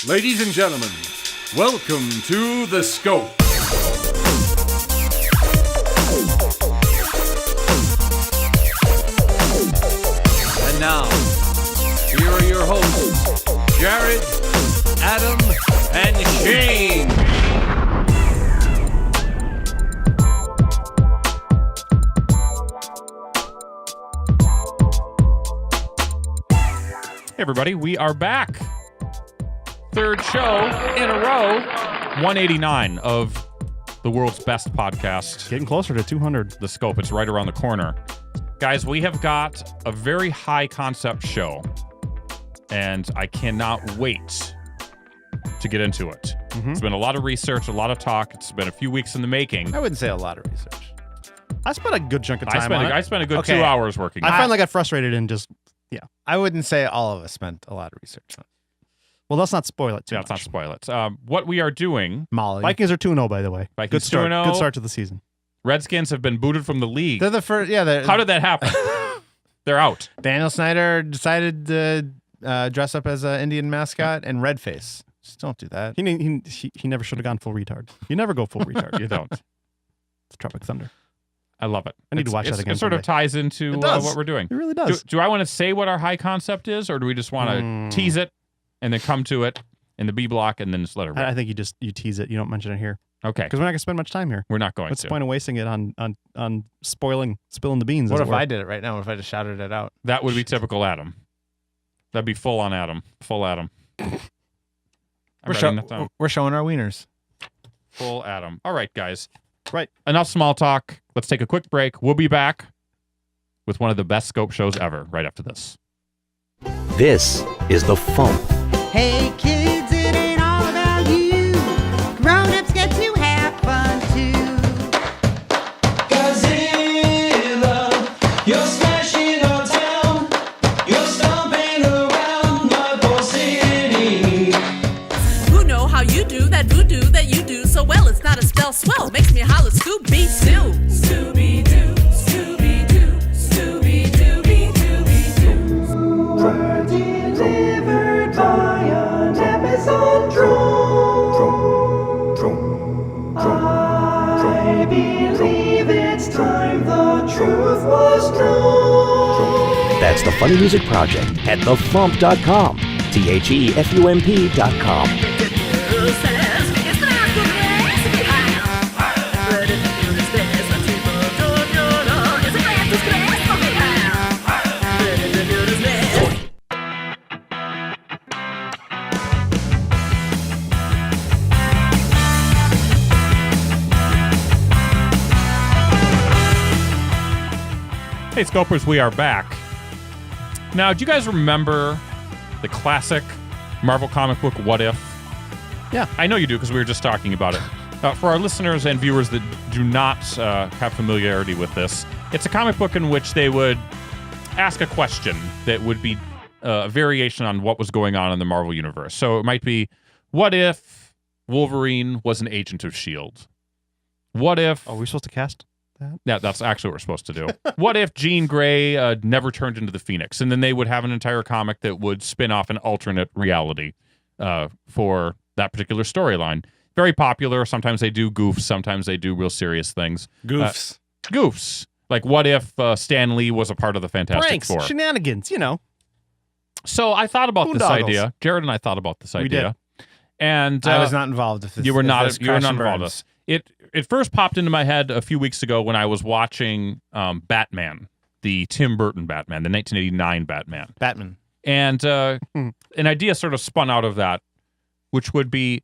Ladies and gentlemen, welcome to The Scope. And now, here are your hosts, Jared, Adam, and Shane. Hey everybody, we are back. Third show in a row, 189 of the world's best podcast. Getting closer to 200. The Scope, it's right around the corner. Guys, we have got a very high concept show, and I cannot wait to get into it. It's been a lot of research, a lot of talk. It's been a few weeks in the making. I wouldn't say a lot of research. I spent a good chunk of time on it. I spent a good Okay. 2 hours working. I finally got frustrated and just, I wouldn't say all of us spent a lot of research on it. well, let's not spoil it too Let's much. not spoil it. What we are doing, Molly. Vikings are 2-0, by the way. Vikings Good start. 2-0. Good start to the season. Redskins have been booted from the league. They're the first. Yeah. How did that happen? They're out. Daniel Snyder decided to dress up as an Indian mascot and red face? Just don't do that. He never should have gone full retard. You never go full retard. You don't. It's Tropic Thunder. I love it. I need to watch that again It sort of someday. ties into It does. what we're doing. It really does. Do I want to say what our high concept is, or do we just want to tease it and then come to it in the B block and then just let it rip? I think you tease it. You don't mention it here Okay. because we're not going to spend much time here. We're not going What's to. the point of wasting it on spilling the beans? What as if it were? I did it right now? What if I just shouted it out? That would be typical Adam. That'd be full on Adam. Full Adam. I'm writing that down. We're showing our wieners. Full Adam. All right, guys. Right. Enough small talk. Let's take a quick break. We'll be back with one of the best Scope shows ever right after this. This is The Fump. Hey kids, it ain't all about you. Grown-ups get to have fun too. Godzilla, you're smashing our town. You're stomping around my poor city. Who know how you do that voodoo that you do so well? It's not a spell swell, makes me holler Scooby-Doo. Scooby-Doo, Scooby-Doo, Scooby-Dooby-Dooby-Doo. Were delivered by an Amazon drone. I believe it's time the truth was known. That's the Funny Music Project at thefump.com. THEFUMP.com. Hey, Scopers, we are back. Now, do you guys remember the classic Marvel comic book What If? Yeah. I know you do because we were just talking about it. For our listeners and viewers that do not have familiarity with this, it's a comic book in which they would ask a question that would be a variation on what was going on in the Marvel Universe. So it might be, what if Wolverine was an agent of S.H.I.E.L.D.? What if... Oh, we're supposed to cast that? Yeah, that's actually what we're supposed to do. What if Jean Grey never turned into the Phoenix? And then they would have an entire comic that would spin off an alternate reality for that particular storyline. Very popular. Sometimes they do goofs. Sometimes they do real serious things. Goofs. Goofs. Like, what if Stan Lee was a part of the Fantastic Pranks, Four? shenanigans, So I thought about this Boondoggles. idea. Jared and I thought about this We idea. And I was not involved. If this, you were if not. this You were crash not and involved. burns. It first popped into my head a few weeks ago when I was watching Batman, the Tim Burton Batman, the 1989 Batman, Batman. and an idea sort of spun out of that, which would be,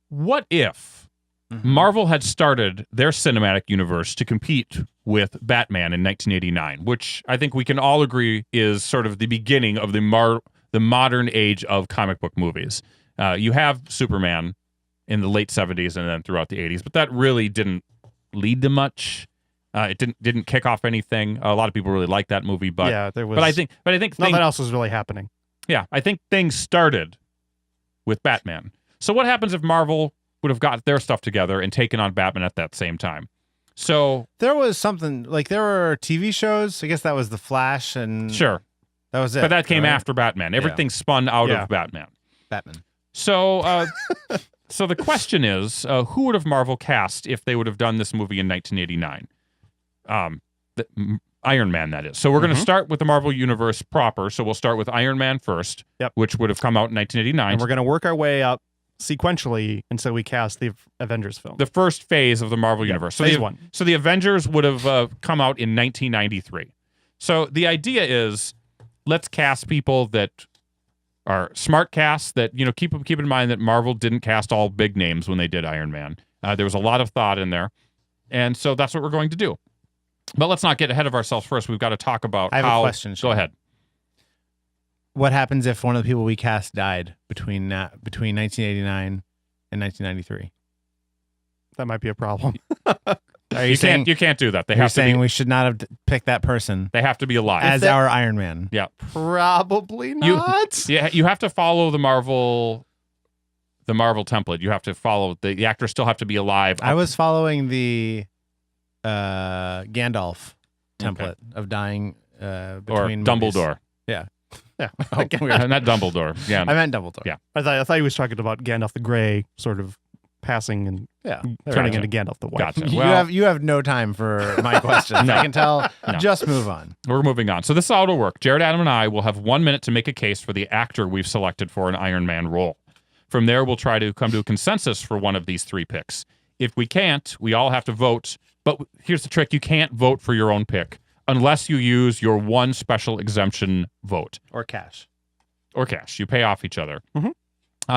what if Marvel had started their cinematic universe to compete with Batman in 1989, which I think we can all agree is sort of the beginning of the modern age of comic book movies. You have Superman in the late 70s and then throughout the 80s, but that really didn't lead to much. It didn't kick off anything. A lot of people really liked that movie, but yeah, there was. but I think nothing else was really happening. yeah, I think things started with Batman. So what happens if Marvel would have got their stuff together and taken on Batman at that same time? So There was something like there were TV shows. I guess that was The Flash, and sure, that was it. but that came right? after Batman. Everything spun out Yeah. of Batman. Batman. So, so the question is, who would have Marvel cast if they would have done this movie in 1989? Iron Man, that is. So we're going to start with the Marvel Universe proper. So we'll start with Iron Man first, which would have come out in 1989. And we're going to work our way up sequentially until we cast the Avengers film. The first phase of the Marvel Universe. So phase one. So the Avengers would have come out in 1993. So the idea is, let's cast people that are smart casts that, keep in mind that Marvel didn't cast all big names when they did Iron Man. There was a lot of thought in there. And so that's what we're going to do. But let's not get ahead of ourselves first. We've got to talk about I have a question. Go ahead. What happens if one of the people we cast died between 1989 and 1993? That might be a problem. Are you saying you can't do that. They you're have to saying be, we should not have picked that person they have to be alive as our Iron Man? Yeah. Probably not. You have to follow the Marvel template. You have to follow the actors still have to be alive. I was following the Gandalf template of dying between or movies. Dumbledore. Yeah. Yeah. Oh, not Dumbledore. Yeah. I meant Dumbledore. Yeah. I thought he was talking about Gandalf the Grey sort of passing and turning into Gandalf the White. Gotcha. You have no time for my questions. No. I can tell. No. Just move on. We're moving on. So this is how it'll work. Jared, Adam, and I will have 1 minute to make a case for the actor we've selected for an Iron Man role. From there, we'll try to come to a consensus for one of these three picks. If we can't, we all have to vote. But here's the trick. You can't vote for your own pick unless you use your one special exemption vote. Or cash. You pay off each other.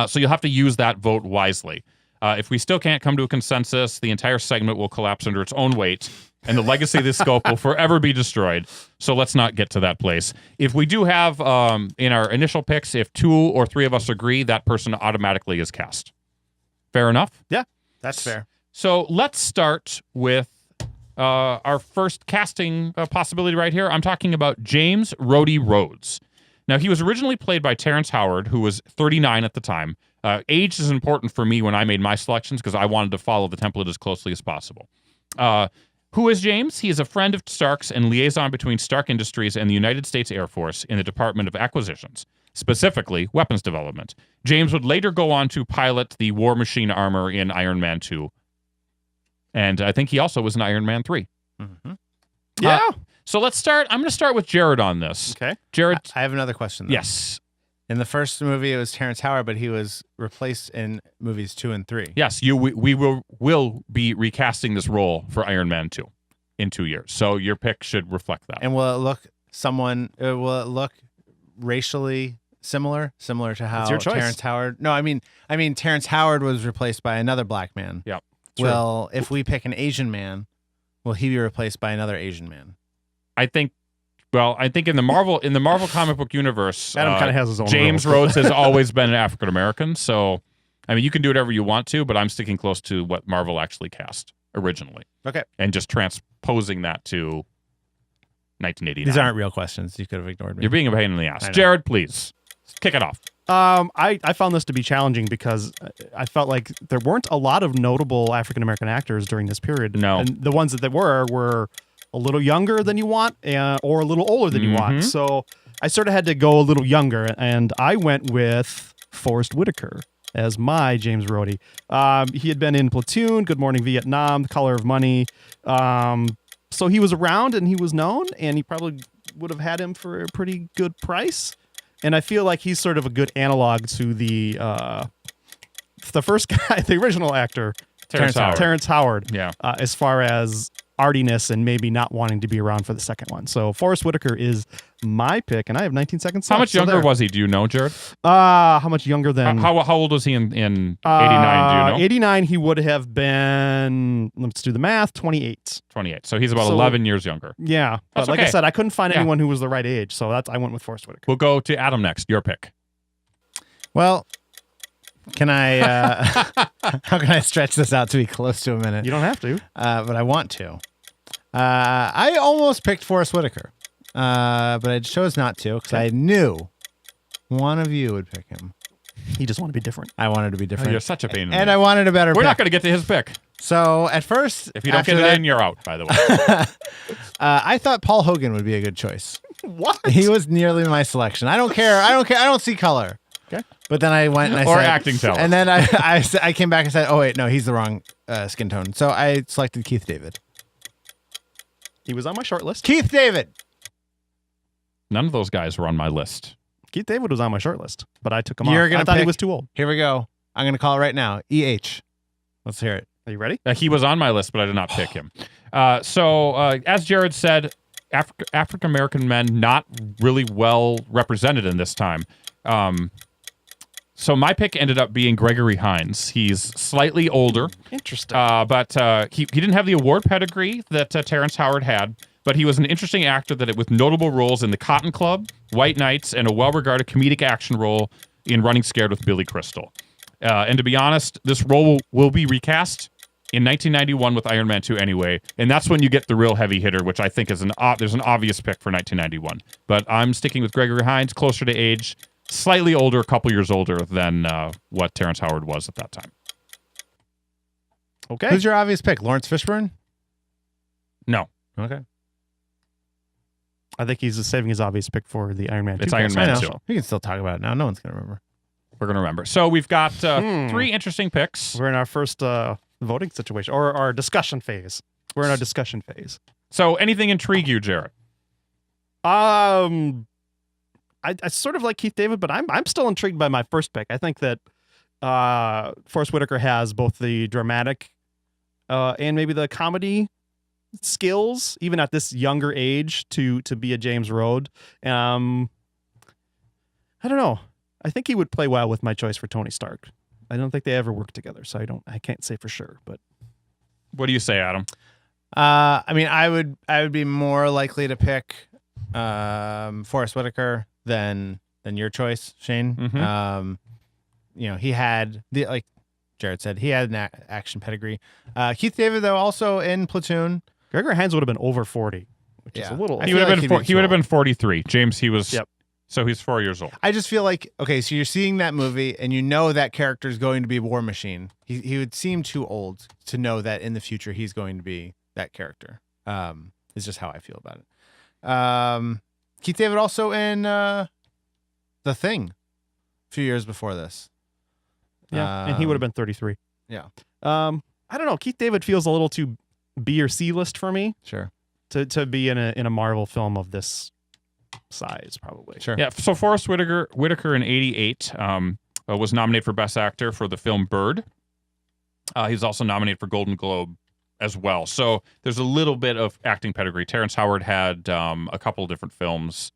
So you'll have to use that vote wisely. If we still can't come to a consensus, the entire segment will collapse under its own weight, and the legacy of this scope will forever be destroyed. So let's not get to that place. If we do have, in our initial picks, if 2 or 3 of us agree, that person automatically is cast. Fair enough? Yeah, that's fair. So let's start with our first casting possibility right here. I'm talking about James Rhodey Rhodes. Now, he was originally played by Terrence Howard, who was 39 at the time. Age is important for me when I made my selections because I wanted to follow the template as closely as possible. Who is James? He is a friend of Stark's and liaison between Stark Industries and the United States Air Force in the Department of Acquisitions, specifically weapons development. James would later go on to pilot the War Machine armor in Iron Man 2. And I think he also was in Iron Man 3. Yeah. So let's start. I'm going to start with Jared on this. Okay. Jared. I have another question, though. Yes. In the first movie, it was Terrence Howard, but he was replaced in movies 2 and 3. Yes, we will be recasting this role for Iron Man 2 in 2 years. So your pick should reflect that. And will it look racially similar to how It's your choice. Terrence Howard? No, I mean Terrence Howard was replaced by another black man. Yep. Well, if we pick an Asian man, will he be replaced by another Asian man? I think in the Marvel comic book universe, Adam kind of has his own James rules. Rhodes has always been an African American. So, I mean, you can do whatever you want to, but I'm sticking close to what Marvel actually cast originally. Okay. And just transposing that to 1989. These aren't real questions. You could have ignored me. You're being a pain in the ass. Jared, please kick it off. I found this to be challenging because I felt like there weren't a lot of notable African American actors during this period. No. And the ones that there were a little younger than you want or a little older than you want. So I sort of had to go a little younger, and I went with Forrest Whitaker as my James Rhodey. He had been in Platoon, Good Morning Vietnam, The Color of Money. So he was around and he was known, and he probably would have had him for a pretty good price. And I feel like he's sort of a good analog to the first guy, the original actor, Terrence Howard. Yeah. As far as artiness and maybe not wanting to be around for the second one. So Forrest Whitaker is my pick, and I have 19 seconds left. How much younger was he? Do you know, Jared? How much younger than... How old was he in 89? Do you know? 89, he would have been, let's do the math, 28. 28. So he's about 11 years younger. Yeah. But That's like I okay. said, I couldn't find anyone who was the right age, so I went with Forrest Whitaker. We'll go to Adam next. Your pick. Well, can I... how can I stretch this out to be close to a minute? You don't have to. But I want to. I almost picked Forrest Whitaker, but I chose not to because I knew one of you would pick him. He just wanted to be different. I wanted to be different. You're such a pain in the And ass. I wanted a better We're pick. not going to get to his pick. So at first, If you don't get it in, you're out, by the way. I thought Paul Hogan would be a good choice. What? He was nearly my selection. I don't care. I don't see color. Okay. But then I went and I Or said, acting talent. And then I came back and said, oh wait, no, he's the wrong skin tone. So I selected Keith David. He was on my short list. Keith David. None of those guys were on my list. Keith David was on my short list, but I took him You're off. gonna I thought he pick- was too old. Here we go. I'm gonna call it right now. EH. Let's hear it. Are you ready? He was on my list, but I did not pick him. So as Jared said, African American men not really well represented in this time. So my pick ended up being Gregory Hines. He's slightly older, Interesting. but he didn't have the award pedigree that Terrence Howard had. But he was an interesting actor with notable roles in The Cotton Club, White Nights, and a well-regarded comedic action role in Running Scared with Billy Crystal. And to be honest, this role will be recast in 1991 with Iron Man 2 anyway, and that's when you get the real heavy hitter, which I think is there's an obvious pick for 1991. But I'm sticking with Gregory Hines, closer to age, slightly older, a couple years older than what Terrence Howard was at that time. Okay. Who's your obvious pick? Lawrence Fishburne? No, Okay. I think he's saving his obvious pick for the Iron Man 2. It's Iron Man I know. 2. We can still talk about it now. No one's gonna remember. We're going to remember. So we've got 3 interesting picks. We're in our first voting situation, or our discussion phase. We're in our discussion phase. So anything intrigue you, Jared? I sort of like Keith David, but I'm still intrigued by my first pick. I think that Forrest Whitaker has both the dramatic and maybe the comedy skills, even at this younger age, to be a James Rhodes. I don't know. I think he would play well with my choice for Tony Stark. I don't think they ever worked together, so I can't say for sure. But What do you say, Adam? I mean, I would be more likely to pick Forrest Whitaker than your choice, Shane. Mhm. He had like Jared said, he had an action pedigree. Keith David, though, also in Platoon. Gregory Hines would have been over 40, which is Yeah. a little. I He feel would have like been he'd be he would have too been 43. James, he was. Yep. So he's 4 years old. I just feel like, okay, so you're seeing that movie and you know that character is going to be War Machine. He would seem too old to know that in the future he's going to be that character. Is just how I feel about it. Keith David also in The Thing a few years before this. Yeah, and he would have been 33. Yeah. I don't know. Keith David feels a little too B or C list for me Sure. to be in a Marvel film of this size, probably. Sure. Yeah. So Forrest Whitaker in '88 was nominated for Best Actor for the film Bird. He's also nominated for Golden Globe as well. So there's a little bit of acting pedigree. Terrence Howard had a couple of different films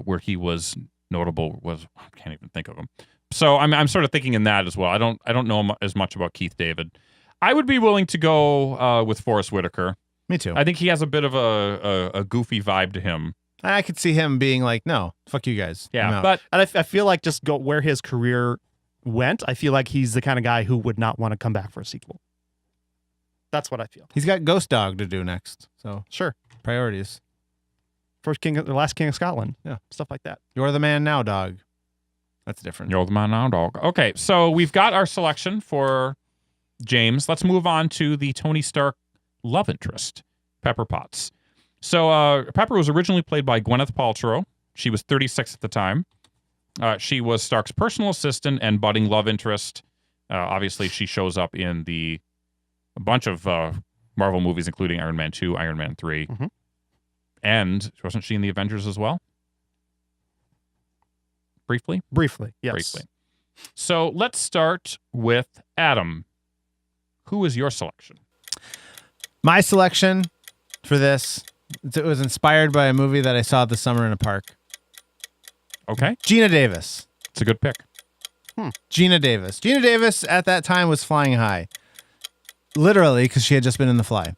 where he was notable. I can't even think of them. So I'm sort of thinking in that as well. I don't know as much about Keith David. I would be willing to go with Forrest Whitaker. Me too. I think he has a bit of a goofy vibe to him. I could see him being like, no, fuck you guys. I'm Yeah, out. but And I feel like just go where his career went, I feel like he's the kind of guy who would not want to come back for a sequel. That's what I feel. he's got Ghost Dog to do next. So Sure. priorities. The last king of Scotland. Yeah. Stuff like that. You're the man now, dog. That's different. You're the man now, dog. Okay, so we've got our selection for James. Let's move on to the Tony Stark love interest, Pepper Potts. So Pepper was originally played by Gwyneth Paltrow. She was 36 at the time. She was Stark's personal assistant and budding love interest. Obviously, she shows up in a bunch of Marvel movies, including Iron Man 2, Iron Man 3. Mhm. And wasn't she in the Avengers as well? Briefly? Briefly. Yes. Briefly. So let's start with Adam. Who is your selection? My selection for this, it was inspired by a movie that I saw this summer in a park. Okay, Gina Davis. it's a good pick. Gina Davis. Gina Davis at that time was flying high. Literally, because she had just been in The Fly.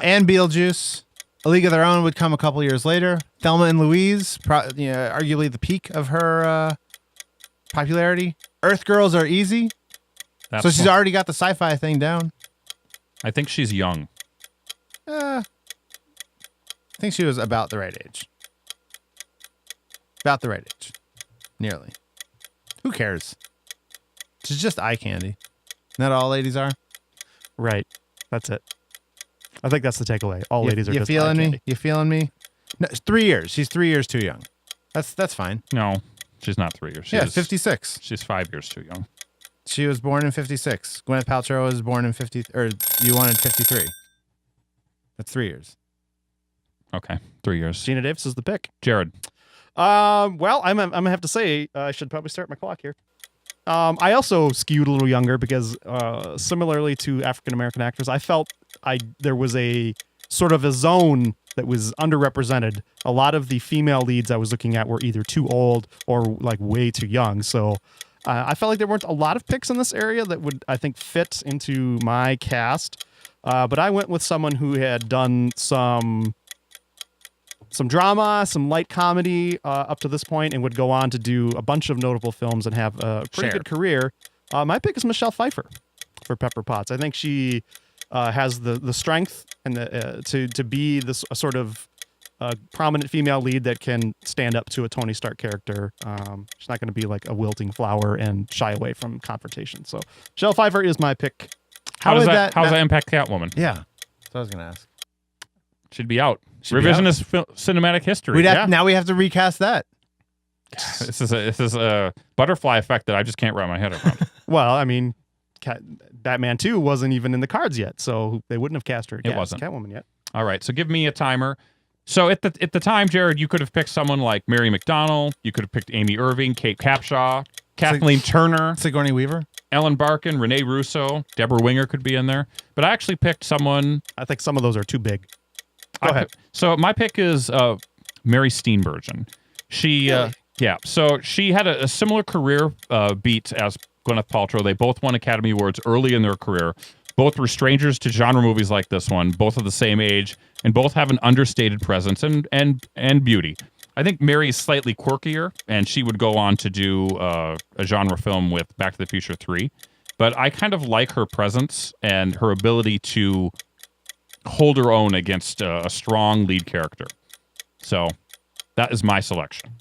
And Beetlejuice. A League of Their Own would come a couple years later. Thelma and Louise, arguably the peak of her popularity. Earth Girls Are Easy. That's So she's one. already got the sci-fi thing down. I think she's young. I think she was about the right age. About the right age. Nearly. Who cares? She's just eye candy. Not all ladies are. Right. That's it. I think that's the takeaway. All ladies are You just feeling eye me? candy. You feeling me? No, it's 3 years. She's 3 years too young. That's fine. No, She's not 3 years. Yeah, 56. She's 5 years too young. She was born in 56. Gwyneth Paltrow was born in 50, or you wanted 53. That's 3 years. Okay, 3 years. Gina Davis is the pick. Jared. Well, I'm gonna have to say I should probably start my clock here. I also skewed a little younger because, similarly to African American actors, I felt there was a sort of a zone that was underrepresented. A lot of the female leads I was looking at were either too old or like way too young. So I felt like there weren't a lot of picks in this area that would, I think, fit into my cast. But I went with someone who had done some drama, some light comedy up to this point, and would go on to do a bunch of notable films and have a pretty good career. My pick is Michelle Pfeiffer for Pepper Potts. I think she has the strength and to be this sort of prominent female lead that can stand up to a Tony Stark character. She's not going to be like a wilting flower and shy away from confrontation. So Michelle Pfeiffer is my pick. How does that impact Catwoman? Yeah, that's what I was going to ask. Should be out. Revisionist cinematic history. Now we have to recast that. This is a butterfly effect that I just can't wrap my head around. Well, I mean, Batman 2 wasn't even in the cards yet, so they wouldn't have cast her. It wasn't Catwoman yet. All right, so give me a timer. So at the time, Jared, you could have picked someone like Mary McDonnell. You could have picked Amy Irving, Kate Capshaw, Kathleen Turner, Sigourney Weaver, Ellen Barkin, Renee Russo, Deborah Winger could be in there. But I actually picked someone. I think some of those are too big. Go ahead. So my pick is Mary Steenburgen. She, so she had a similar career beat as Gwyneth Paltrow. They both won Academy Awards early in their career. Both were strangers to genre movies like this one. Both are the same age, and both have an understated presence and beauty. I think Mary is slightly quirkier, and she would go on to do a genre film with Back to the Future 3. But I kind of like her presence and her ability to hold her own against a strong lead character. So that is my selection.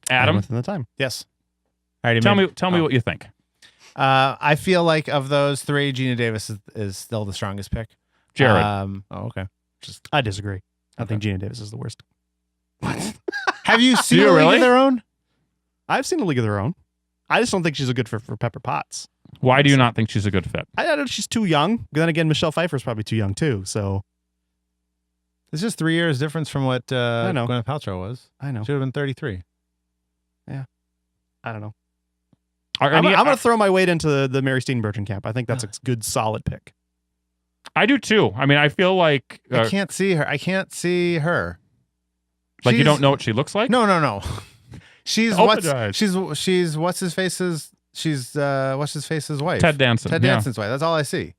Adam, within the time. Yes. Tell me what you think. I feel like of those three, Gina Davis is still the strongest pick. Jared. Okay. I disagree. I think Gina Davis is the worst. Have you seen you A League really? of Their Own? I've seen A League of Their Own. I just don't think she's a good fit for Pepper Potts. Why do you not think she's a good fit? I don't know. She's too young. Then again, Michelle Pfeiffer's probably too young too. So It's just 3 years difference from what know. Gwyneth Paltrow was. I know. Should have been 33. I don't know. Are I'm any- going to throw my weight into the Mary Steenburgen camp. I think that's a good, solid pick. I do too. I mean, I feel like I can't see her. like you She's- don't know what she looks like. No. She's Open what's eyes. she's what's his face's wife. Ted Danson. Ted yeah. Danson's wife. That's all I see.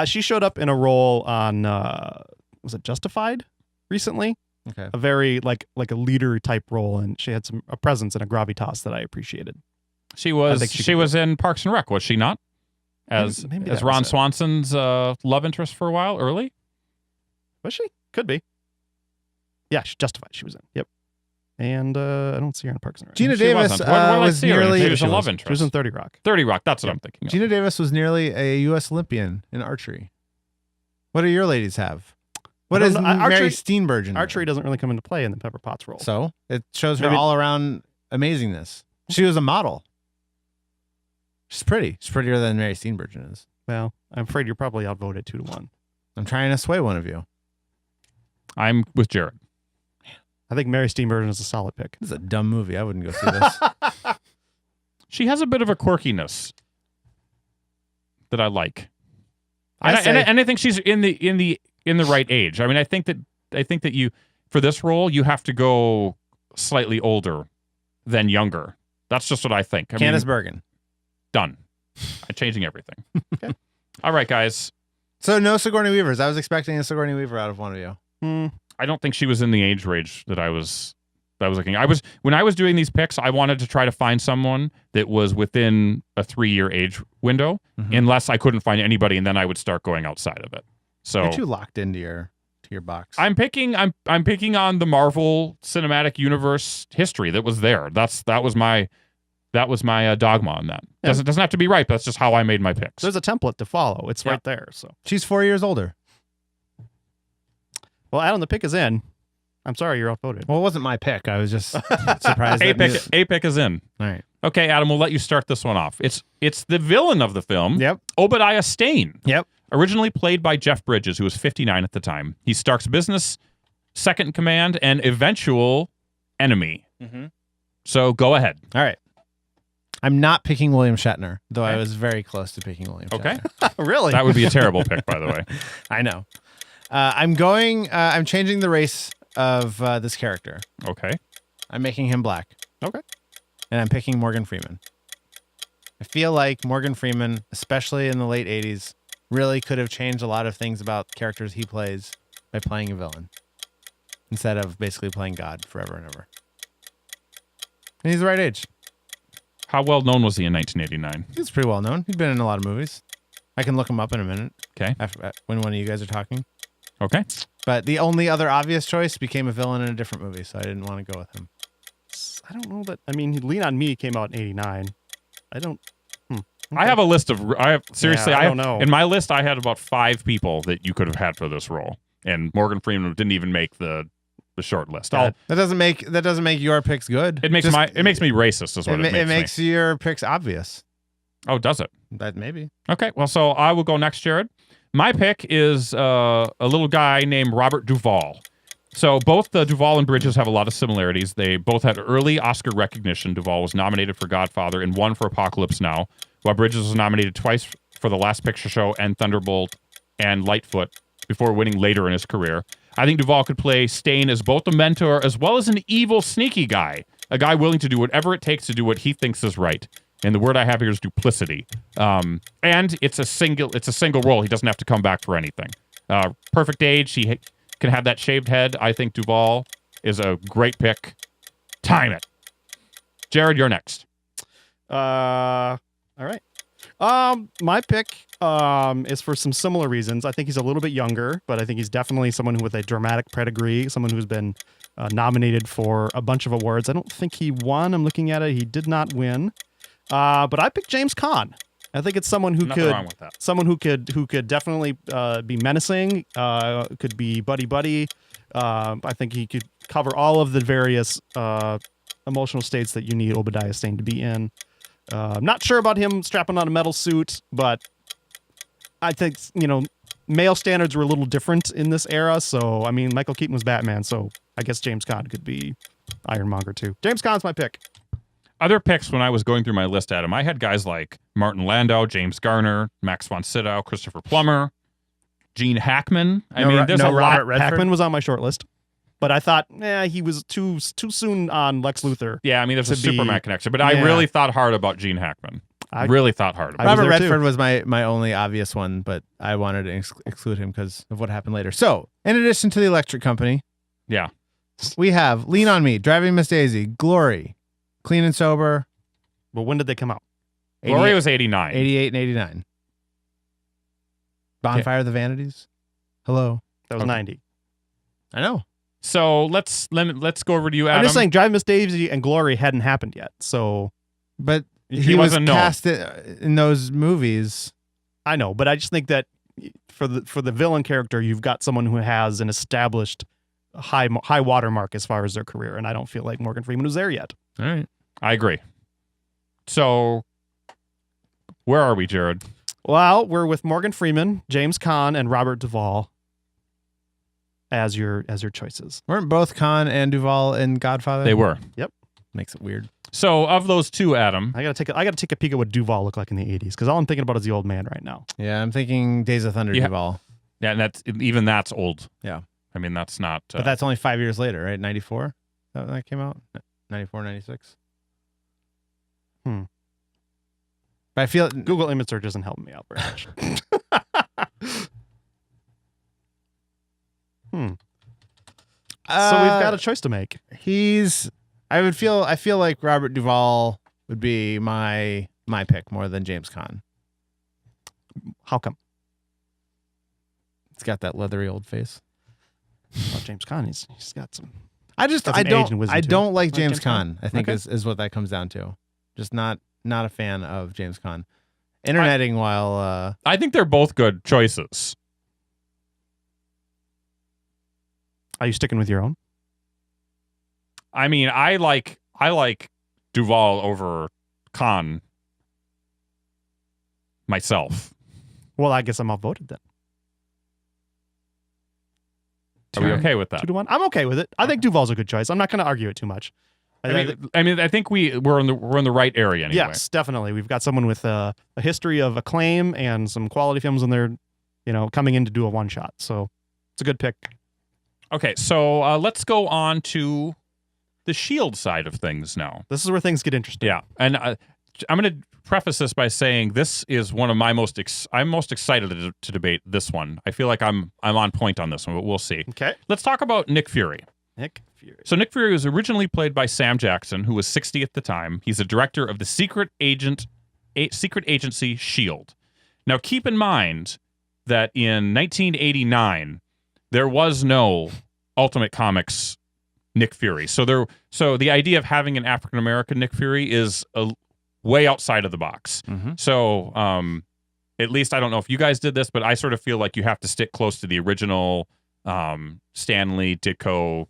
She showed up in a role on was it Justified recently? Okay. A very like a leader type role, and she had a presence and a gravitas that I appreciated. She was. think she She could was in Parks and Rec, was she not? As Maybe as that Ron was it. Swanson's love interest for a while early. Was she? Could be. Yeah, she's Justified. She was in. Yep. And I don't see her in Parks and Rec. Gina She Davis wasn't. What did I was see her in? nearly She was a love interest. She was in 30 Rock. 30 Rock. That's what I'm thinking of. Gina Davis was nearly a U.S. Olympian in archery. What do your ladies have? What I is don't know. Mary Archery- Steenburgen? Archery doesn't really come into play in the Pepper Potts role. So it shows her Maybe- all around amazingness. She was a model. She's pretty. She's prettier than Mary Steenburgen is. Well, I'm afraid you're probably outvoted 2-1. I'm trying to sway one of you. I'm with Jared. I think Mary Steenburgen is a solid pick. This is a dumb movie. I wouldn't go see this. She has a bit of a quirkiness that I like. I say- And I think she's in the right age. I mean, I think that you for this role you have to go slightly older than younger. That's just what I think. I Candice mean, Bergen. done. I'm changing everything. Okay. All right, guys. So no Sigourney Weavers. I was expecting a Sigourney Weaver out of one of you. I don't think she was in the age range that I was looking. When I was doing these picks, I wanted to try to find someone that was within a 3-year age window, unless I couldn't find anybody, and then I would start going outside of it. So You're too locked into your box. I'm picking on the Marvel Cinematic Universe history that was there. That was my dogma on that. Yeah. Doesn't have to be right, but that's just how I made my picks. There's a template to follow. It's right there. So, She's 4 years older. well, Adam, the pick is in. I'm sorry, you're outvoted. Well, it wasn't my pick. I was just surprised. A pick is in. All right. Okay, Adam, we'll let you start this one off. It's the villain of the film. Yep. Obadiah Stane. Yep. Originally played by Jeff Bridges, who was 59 at the time. He's Stark's business, second in command, and eventual enemy. Mm-hmm. So go ahead. All right. I'm not picking William Shatner, though I was very close to picking William Okay. Shatner. Really? That would be a terrible pick, by the way. I know. I'm changing the race of this character. Okay. I'm making him black. Okay. And I'm picking Morgan Freeman. I feel like Morgan Freeman, especially in the late 80s, really could have changed a lot of things about characters he plays by playing a villain instead of basically playing God forever and ever. And he's the right age. How well known was he in 1989? He's pretty well known. He's been in a lot of movies. I can look him up in a minute Okay. when one of you guys are talking. Okay. But the only other obvious choice became a villain in a different movie, so I didn't want to go with him. I don't know that. I mean, Lean on Me came out in '89. I don't. I have a list of. Seriously, I don't know. In my list, I had about 5 people that you could have had for this role, and Morgan Freeman didn't even make the short list. That doesn't make your picks good. It makes Just- it makes me racist. Is what it makes me. your picks obvious. Oh, does it? That maybe. Okay. Well, so I will go next, Jared. My pick is a little guy named Robert Duvall. So both Duvall and Bridges have a lot of similarities. They both had early Oscar recognition. Duvall was nominated for Godfather and won for Apocalypse Now, while Bridges was nominated twice for The Last Picture Show and Thunderbolt and Lightfoot before winning later in his career. I think Duvall could play Stane as both a mentor as well as an evil, sneaky guy, a guy willing to do whatever it takes to do what he thinks is right. And the word I have here is duplicity. And it's a single role. He doesn't have to come back for anything. Perfect age. He can have that shaved head. I think Duvall is a great pick. Time it. Jared, you're next. All right. My pick is for some similar reasons. I think he's a little bit younger, but I think he's definitely someone with a dramatic pedigree, someone who's been nominated for a bunch of awards. I don't think he won. I'm looking at it. He did not win. But I picked James Caan. I think it's someone who Nothing wrong with that. someone who could definitely be menacing, could be buddy. I think he could cover all of the various emotional states that you need Obadiah Stane to be in. I'm not sure about him strapping on a metal suit, but I think, male standards were a little different in this era. So, I mean, Michael Keaton was Batman, so I guess James Caan could be Ironmonger too. James Caan's my pick. Other picks when I was going through my list, Adam, I had guys like Martin Landau, James Garner, Max von Sydow, Christopher Plummer, Gene Hackman. There's a lot. Robert Redford? Hackman was on my short list, but I thought, he was too soon on Lex Luthor. Yeah, there's a to be- Superman connection, but I really thought hard about Gene Hackman. I really thought hard about I was Robert there too. Redford was my only obvious one, but I wanted to exclude him because of what happened later. So, in addition to the Electric Company, it. Yeah. we have Lean on Me, Driving Miss Daisy, Glory, Clean and Sober, Well, when did they come out? Glory was 89. 88 and 89. Bonfire of the Vanities. Hello. That was 90. I know. So let's go over to you, Adam. I'm just saying, Drive Miss Daisy and Glory hadn't happened yet. So But He he was wasn't known. cast in those movies. I know, but I just think that for the villain character, you've got someone who has an established high watermark as far as their career, and I don't feel like Morgan Freeman was there yet. All right. I agree. So where are we, Jared? Well, we're with Morgan Freeman, James Caan, and Robert Duvall as your choices. Weren't both Khan and Duvall in Godfather? They were. Makes it weird. So of those two, Adam, I gotta take a peek at what Duvall looked like in the '80s, because all I'm thinking about is the old man right now. Yeah, I'm thinking Days of Thunder Yeah. Duvall. yeah, and that's old. Yeah. That's not. But that's only 5 years later, right? 94? That came out? 94, 96? But I feel... Google image search isn't helping me out very much. So we've got a choice to make. I feel like Robert Duvall would be my pick more than James Caan. How come? He's got that leathery old face. Well, James Caan, he's got some. I Got some age and wisdom, too. don't like Like James James Caan? Caan. I think Okay. is what that comes down to. Just not a fan of James Caan. Interneting while I think they're both good choices. Are you sticking with your own? I mean, I like Duvall over Khan myself. Well, I guess I'm outvoted then. Are we okay with that? 2-1. I'm okay with it. I think Duvall's a good choice. I'm not going to argue it too much. I mean, I think we're in the right area anyway. Yes, definitely. We've got someone with a history of acclaim and some quality films, and they're, coming in to do a one shot. So it's a good pick. Okay, so let's go on to the Shield side of things now. This is where things get interesting. Yeah, and I'm going to preface this by saying this is one of my I'm most excited to debate this one. I feel like I'm on point on this one, but we'll see. Okay. Let's talk about Nick Fury. Nick Fury. So Nick Fury was originally played by Sam Jackson, who was 60 at the time. He's a director of the secret agency SHIELD. Now, keep in mind that in 1989, there was no Ultimate Comics Nick Fury. So the idea of having an African American Nick Fury is way outside of the box. Mm-hmm. So at least I don't know if you guys did this, but I sort of feel like you have to stick close to the original Stanley Ditko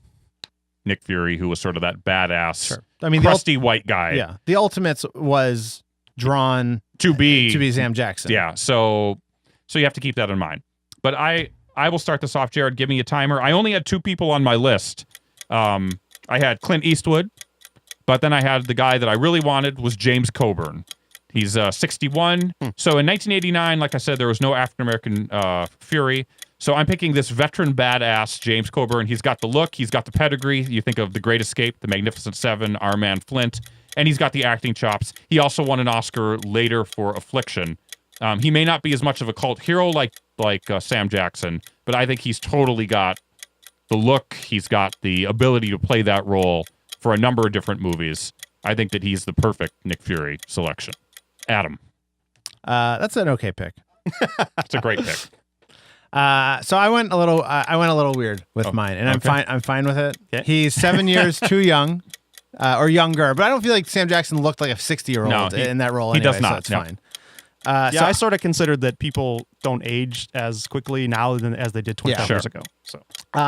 Nick Fury, who was sort of that badass, Sure. I mean, crusty white guy. Yeah, the Ultimates was drawn to be Sam Jackson. Yeah, so you have to keep that in mind. But I will start this off. Jared, give me a timer. I only had 2 people on my list. I had Clint Eastwood, but then I had the guy that I really wanted was James Coburn. He's 61. So in 1989, like I said, there was no African American Fury. So I'm picking this veteran badass James Coburn. He's got the look, he's got the pedigree. You think of The Great Escape, The Magnificent Seven, Our Man Flint, and he's got the acting chops. He also won an Oscar later for Affliction. He may not be as much of a cult hero like Sam Jackson, but I think he's totally got the look. He's got the ability to play that role for a number of different movies. I think that he's the perfect Nick Fury selection. Adam. That's an okay pick. It's a great pick. So I went a little weird with mine, and I'm fine with it. Okay. He's 7 years too young, or younger, but I don't feel like Sam Jackson looked like a 60-year-old No, in that role. he Anyway, does not, So it's no. fine. I sort of considered that people don't age as quickly now as they did 25 years ago. So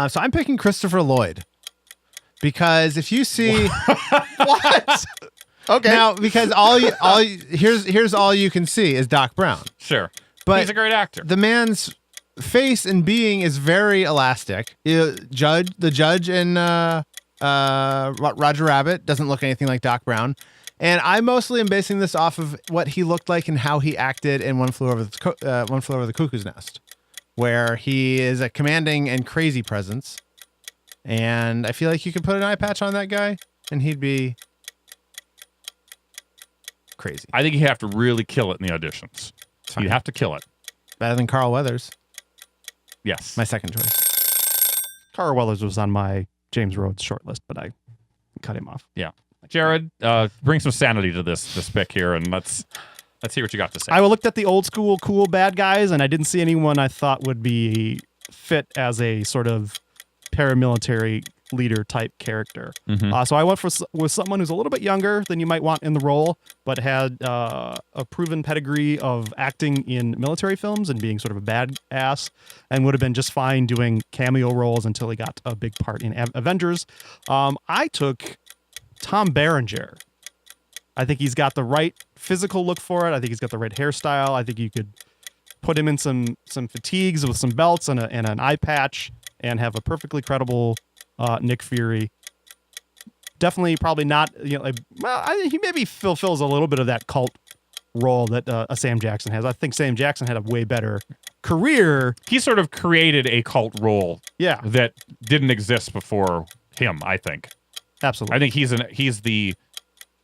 So I'm picking Christopher Lloyd because if you see what? Okay. now, because here's all you can see is Doc Brown. Sure. But he's a great actor. The man's face and being is very elastic. The judge in Roger Rabbit doesn't look anything like Doc Brown. And I mostly am basing this off of what he looked like and how he acted in One Flew Over the Cuckoo's Nest, where he is a commanding and crazy presence. And I feel like you could put an eye patch on that guy, and he'd be crazy. I think you have to really kill it in the auditions. You have to kill it. Better than Carl Weathers, Yes. my second choice. Carl Weathers was on my James Rhodes shortlist, but I cut him off. Yeah. Jared, bring some sanity to this pick here, and let's hear what you got to say. I looked at the old school cool bad guys, and I didn't see anyone I thought would be fit as a sort of paramilitary leader type character. So I went with someone who's a little bit younger than you might want in the role, but had a proven pedigree of acting in military films and being sort of a badass, and would have been just fine doing cameo roles until he got a big part in Avengers. I took Tom Berenger. I think he's got the right physical look for it. I think he's got the right hairstyle. I think you could put him in some fatigues with some belts and an eye patch and have a perfectly credible Nick Fury. Definitely, probably not. I think he maybe fulfills a little bit of that cult role that a Sam Jackson has. I think Sam Jackson had a way better career. He sort of created a cult role, Yeah, that didn't exist before him. I think. absolutely. I think he's the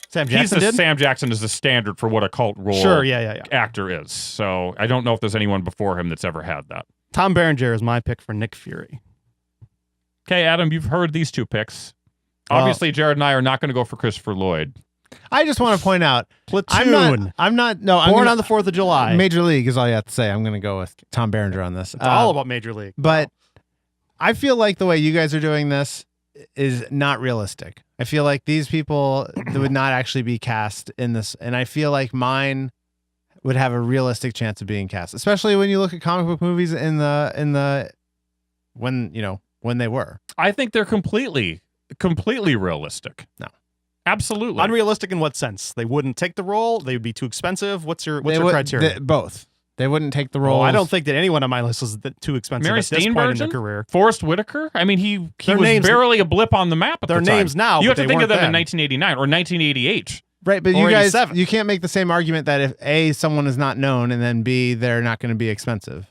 Sam Jackson did. Sam Jackson is the standard for what a cult role Sure, yeah. actor is. So I don't know if there's anyone before him that's ever had that. Tom Berenger is my pick for Nick Fury. Okay, Adam, you've heard these 2 picks. Obviously, Jared and I are not going to go for Christopher Lloyd. I just want to point out, Platoon. I'm not. Born on the 4th of July. Major League is all you have to say. I'm going to go with Tom Berenger on this. It's all about Major League. But I feel like the way you guys are doing this is not realistic. I feel like these people would not actually be cast in this, and I feel like mine would have a realistic chance of being cast, especially when you look at comic book movies when they were. I think they're completely completely realistic. No. Absolutely. Unrealistic in what sense? They wouldn't take the role. They would be too expensive. What's your criteria? Both. They wouldn't take the role. I don't think that anyone on my list is too expensive Mary at this point in their Steenburgen? career. Forrest Whitaker? I mean, he Their was names- barely a blip on the map at the Their time. names now, You have but to they think of them weren't in then. 1989 or 1988. Right, but Or you guys, 87. you can't make the same argument that if A, someone is not known, and then B, they're not going to be expensive.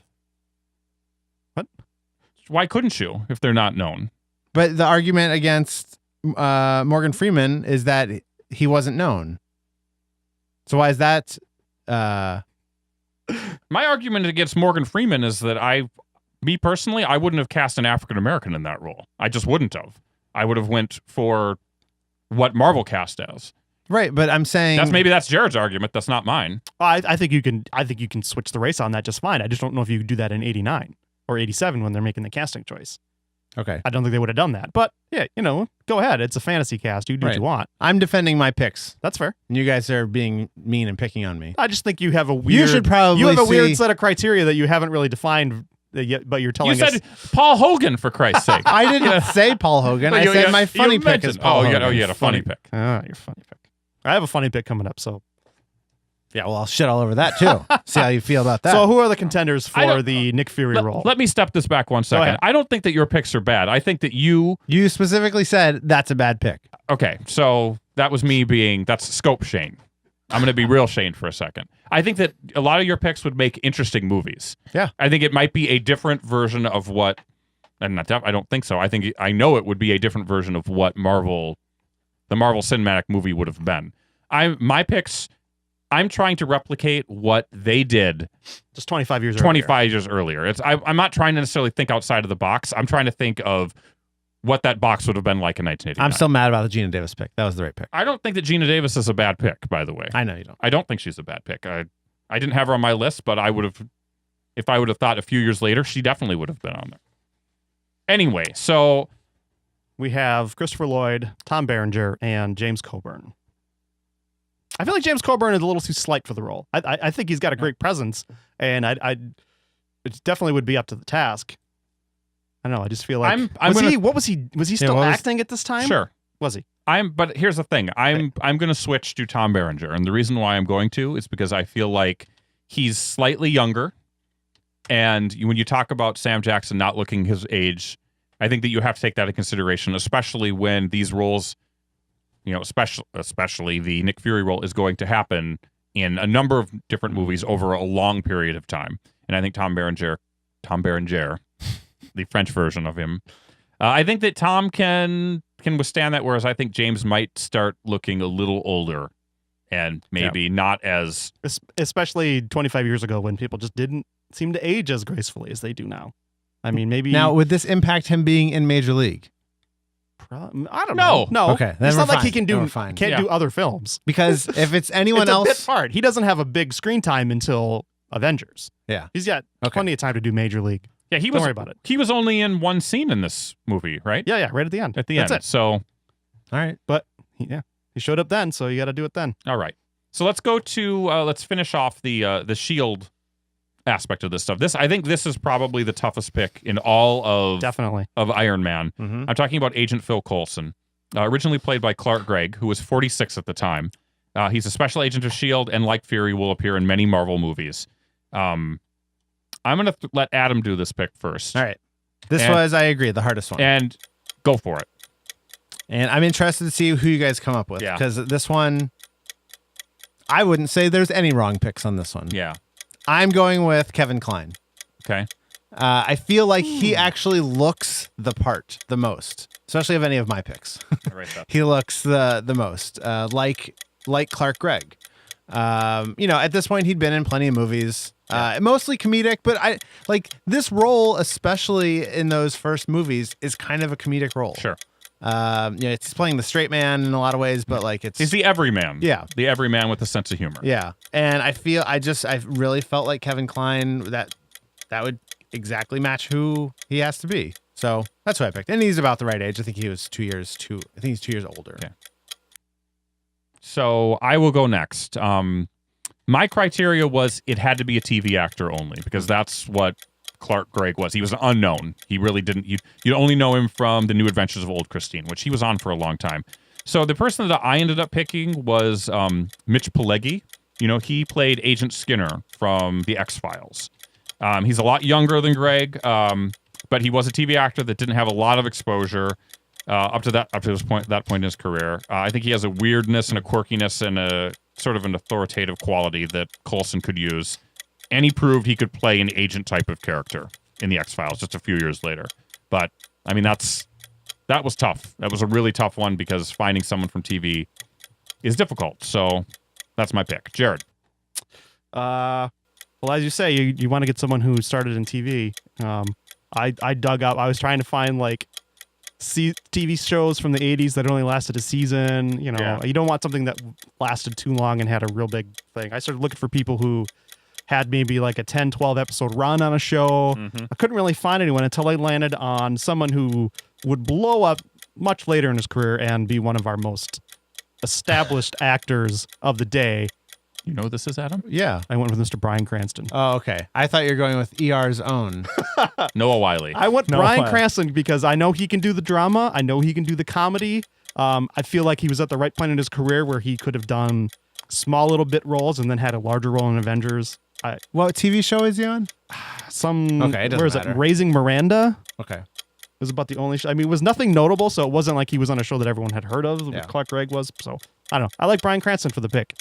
Why couldn't you if they're not known? But the argument against Morgan Freeman is that he wasn't known. So why is that? My argument against Morgan Freeman is that me personally, I wouldn't have cast an African American in that role. I just wouldn't have. I would have went for what Marvel cast as. Right, but I'm saying Maybe that's Jared's argument. That's not mine. I think you can. I think you can switch the race on that just fine. I just don't know if you could do that in '89 or '87 when they're making the casting choice. Okay. I don't think they would have done that. But yeah, go ahead. It's a fantasy cast. You do what you want. I'm defending my picks. That's fair. And you guys are being mean and picking on me. I just think you have a weird. should probably You have a see- weird set of criteria that you haven't really defined yet, but you're telling You us. said Paul Hogan, for Christ's sake. I didn't say Paul Hogan. I said my funny pick is Paul Hogan. You had a funny pick. Your funny pick. I have a funny pick coming up. So Yeah, well, I'll shit all over that too. See how you feel about that. So who are the contenders I for don't- the Nick Fury role? Let me step this back one second. ahead. I don't think that your picks are bad. I think that you specifically said that's a bad pick. okay, so that was me that's scope Shane. I'm going to be real Shane for a second. I think that a lot of your picks would make interesting movies. Yeah. I think it might be a different version of what, and I don't think so. I know it would be a different version of what the Marvel cinematic movie would have been. My picks, I'm trying to replicate what they did Just 25 years 25 years earlier. I'm not trying to necessarily think outside of the box. I'm trying to think of what that box would have been like in 1989. I'm still mad about the Gina Davis pick. That was the right pick. I don't think that Gina Davis is a bad pick, by the way. I know you don't. I don't think she's a bad pick. I didn't have her on my list, but if I would have thought a few years later, she definitely would have been on there. Anyway, so We have Christopher Lloyd, Tom Berenger, and James Coburn. I feel like James Coburn is a little too slight for the role. I think he's got a great presence, and it definitely would be up to the task. I don't know. I just feel like was he still acting at this time? Sure. Was he? But here's the thing. I'm going to switch to Tom Berenger, and the reason why I'm going to is because I feel like he's slightly younger, and when you talk about Sam Jackson not looking his age, I think that you have to take that into consideration, especially when these roles, especially the Nick Fury role is going to happen in a number of different movies over a long period of time. And I think Tom Berenger, the French version of him, I think that Tom can withstand that, whereas I think James might start looking a little older and maybe not as... Especially 25 years ago when people just didn't seem to age as gracefully as they do now. I mean, maybe... Now, would this impact him being in Major League? I don't know. No. Okay, then It's we're not like he fine. can Then we're fine. can't do other films. Because if it's anyone It's else... a bit part. He doesn't have a big screen time until Avengers. Yeah. He's got plenty of time to do Major League. Yeah, Don't worry about it. He was only in one scene in this movie, right? Yeah, right at the end. At the That's end. it. So, All right. But he showed up then, so you got to do it then. all right. So let's go to let's finish off the Shield aspect of this stuff. I think this is probably the toughest pick in all of Definitely of Iron Man. Mhm. I'm talking about Agent Phil Coulson, originally played by Clark Gregg, who was 46 at the time. He's a special agent of Shield, and like Fury, will appear in many Marvel movies. I'm going to let Adam do this pick first. All right. This was, I agree, the hardest one. And go for it. And I'm interested to see who you guys come up with. Yeah. Because this one, I wouldn't say there's any wrong picks on this one. Yeah. I'm going with Kevin Kline. Okay. I feel like he actually looks the part the most, especially of any of my picks. He looks the most like Clark Gregg. At this point, he'd been in plenty of movies, mostly comedic, but I like this role, especially in those first movies, is kind of a comedic role. Sure. It's playing the straight man in a lot of ways, but like He's the everyman. Yeah. The everyman with a sense of humor. Yeah. And I really felt like Kevin Kline, that would exactly match who he has to be. So that's who I picked. And he's about the right age. I think he was 2 years I think he's 2 years older. Okay. So I will go next. My criteria was it had to be a TV actor only, because that's what Clark Gregg was. He was unknown. He really didn't. You only know him from The New Adventures of Old Christine, which he was on for a long time. So the person that I ended up picking was Mitch Pileggi. He played Agent Skinner from The X-Files. He's a lot younger than Greg, but he was a TV actor that didn't have a lot of exposure up to that point in his career. I think he has a weirdness and a quirkiness and a sort of an authoritative quality that Coulson could use, and he proved he could play an agent type of character in The X-Files just a few years later. But I mean, that was tough. That was a really tough one because finding someone from TV is difficult. So that's my pick, Jared. Well, as you say, you want to get someone who started in TV. I dug up. I was trying to find TV shows from the 80s that only lasted a season. You don't want something that lasted too long and had a real big thing. I started looking for people who had maybe like a 10, 12 episode run on a show. I couldn't really find anyone until I landed on someone who would blow up much later in his career and be one of our most established actors of the day. You know who this is, Adam? Yeah. I went with Mr. Bryan Cranston. Oh, okay. I thought you were going with ER's own. Noah Wiley. I went Bryan Cranston because I know he can do the drama. I know he can do the comedy. I feel like he was at the right point in his career where he could have done small little bit roles and then had a larger role in Avengers. What TV show is he on? Okay, it doesn't where is matter. it? Raising Miranda. Okay. It was about the only show. I mean, it was nothing notable, so it wasn't like he was on a show that everyone had heard of. Yeah. Clark Gregg was. So I don't know. I like Bryan Cranston for the pick.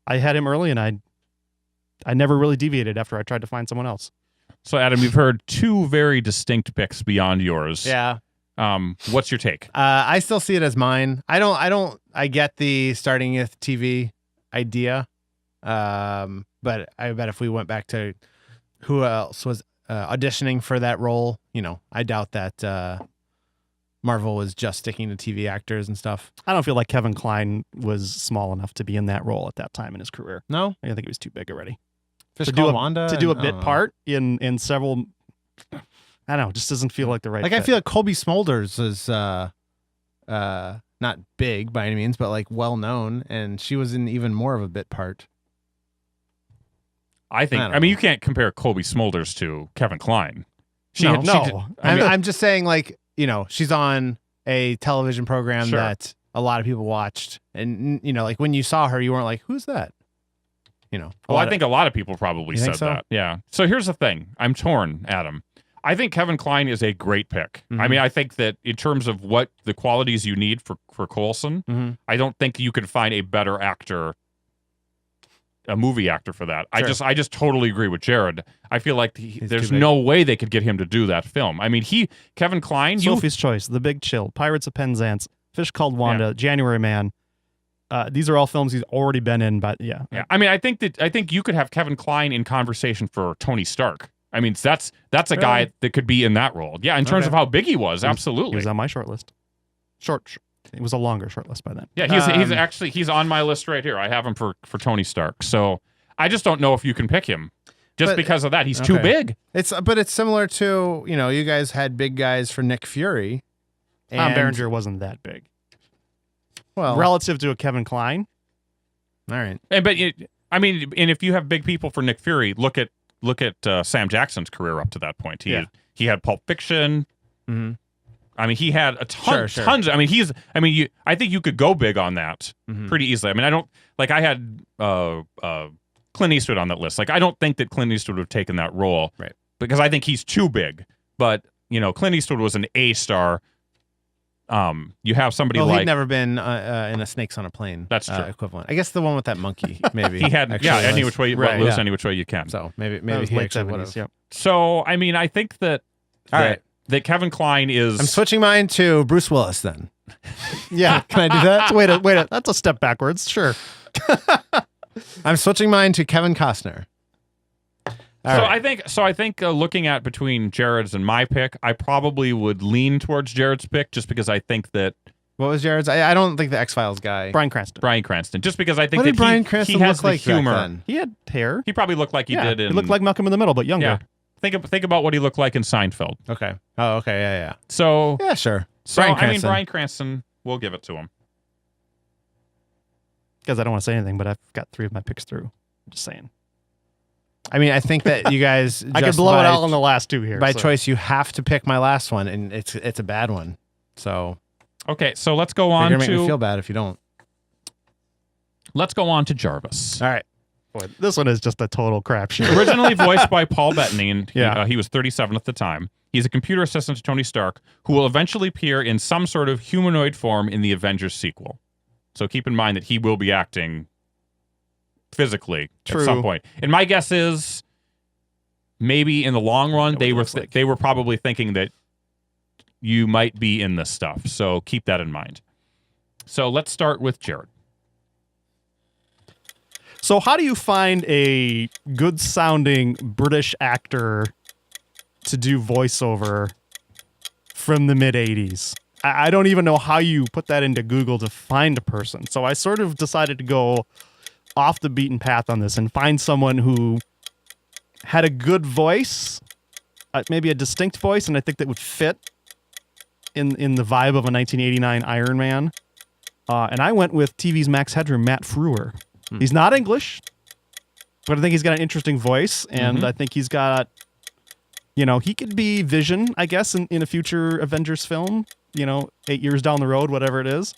I had him early, and I never really deviated after I tried to find someone else. So, Adam, you've heard two very distinct picks beyond yours. Yeah. What's your take? I still see it as mine. I get the starting with TV idea. But I bet if we went back to who else was auditioning for that role, I doubt that Marvel was just sticking to TV actors and stuff. I don't feel like Kevin Kline was small enough to be in that role at that time in his career. No? I think he was too big already. Fish to do Called Wanda? a bit part in several, I don't know, it just doesn't feel like the right Like, fit. I feel like Colby Smulders is not big by any means, but well known, and she was in even more of a bit part. I mean, you can't compare Colby Smulders to Kevin Kline. I'm just saying, she's on a television program Sure. that a lot of people watched, and when you saw her, you weren't like, "Who's that?" Well, I think a lot of people probably said so? that. Yeah. So here's the thing. I'm torn, Adam. I think Kevin Kline is a great pick. Mm-hmm. I mean, I think that in terms of what the qualities you need for Coulson, Mm-hmm. I don't think you can find a better actor, a movie actor for that. Sure. I just totally agree with Jared. I feel like there's too big. no way they could get him to do that film. I mean, Kevin Kline, Sophie's Choice, The Big Chill, Pirates of Penzance, Fish Called Wanda, January Man. These are all films he's already been in, but yeah. I mean, I think you could have Kevin Kline in conversation for Tony Stark. I mean, that's a guy that could be in that role. Yeah, in terms of how big he was, absolutely. He was on my short list. It was a longer short list by then. Yeah, he's on my list right here. I have him for Tony Stark. So I just don't know if you can pick him just because of that. He's too big. But it's similar to, you guys had big guys for Nick Fury. Tom Berenger wasn't that big. Well, relative to a Kevin Kline. All right. And if you have big people for Nick Fury, look at Sam Jackson's career up to that point. He had Pulp Fiction. Mm-hmm. I mean, he had a tons. I mean, I think you could go big on that pretty easily. I mean, I had Clint Eastwood on that list. Like, I don't think that Clint Eastwood would have taken that role, right? Because I think he's too big. But Clint Eastwood was an A-star. You have somebody he'd never been in a Snakes on a Plane. That's true. Equivalent. I guess the one with that monkey, maybe. He had any which way loose, any which way you can. So maybe he late actually would 70s. have. So I mean, I think that that Kevin Kline is. I'm switching mine to Bruce Willis then. Yeah, can I do that? Wait, that's a step backwards. Sure. I'm switching mine to Kevin Costner. I think looking at between Jared's and my pick, I probably would lean towards Jared's pick just because I think that. What was Jared's? I don't think the X-Files guy. Bryan Cranston. Just because I think what that did Bryan Cranston he has look the like humor. Back then? He had hair. He probably looked like he did. He looked like Malcolm in the Middle, but younger. Yeah. Think about what he looked like in Seinfeld. Okay. Oh, okay. Yeah. So yeah, sure. Bryan Cranston, we'll give it to him. Because I don't want to say anything, but I've got 3 of my picks through. I'm just saying. I mean, I think that you guys. I could just blow it by- all on the last two here. By so. choice, you have to pick my last one, and it's a bad one. So Okay, so let's go you're on gonna make me to feel bad if you don't. Jarvis. All right. Boy, this one is just a total crapshoot. Originally voiced by Paul Bettany, and Yeah. he was 37 at the time. He's a computer assistant to Tony Stark, who will eventually appear in some sort of humanoid form in the Avengers sequel. So keep in mind that he will be acting physically at True. some point. And my guess is maybe in the long run, they were they were probably thinking that you might be in this stuff. So keep that in mind. So let's start with Jared. So how do you find a good sounding British actor to do voiceover from the mid 80s? I don't even know how you put that into Google to find a person. So I sort of decided to go off the beaten path on this and find someone who had a good voice, maybe a distinct voice, and I think that would fit in the vibe of a 1989 Iron Man. And I went with TV's Max Headroom, Matt Frewer. He's not English, but I think he's got an interesting voice, and I think he's got, he could be Vision, I guess, in a future Avengers film, 8 years down the road, whatever it is.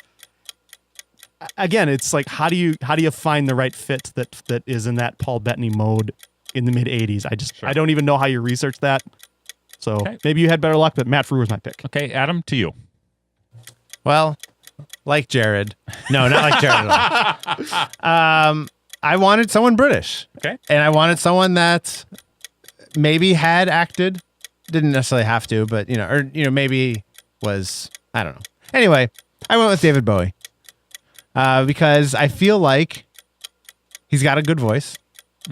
Again, it's like, how do you find the right fit that is in that Paul Bettany mode in the mid 80s? I don't even know how you research that. So maybe you had better luck, but Matt Frewer's my pick. Okay, Adam, to you. Well, like Jared. No, not like Jared at all. I wanted someone British. Okay. And I wanted someone that maybe had acted, didn't necessarily have to, but maybe was, I don't know. Anyway, I went with David Bowie. Because I feel like he's got a good voice.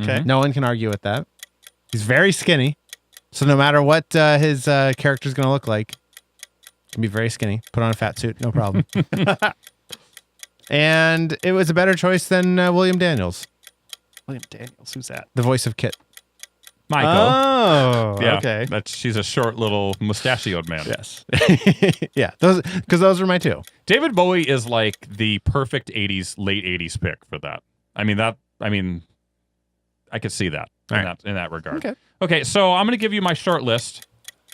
Okay. No one can argue with that. He's very skinny. So no matter what his character's going to look like, can be very skinny. Put on a fat suit, no problem. And it was a better choice than William Daniels, William Daniels, who's that? the voice of Kit. Michael. Oh, Yeah, okay. she's a short little mustachioed man. Yes. Yeah, those were my two. David Bowie is like the perfect late 80s pick for that. I could see that in that regard. Okay, so I'm going to give you my short list.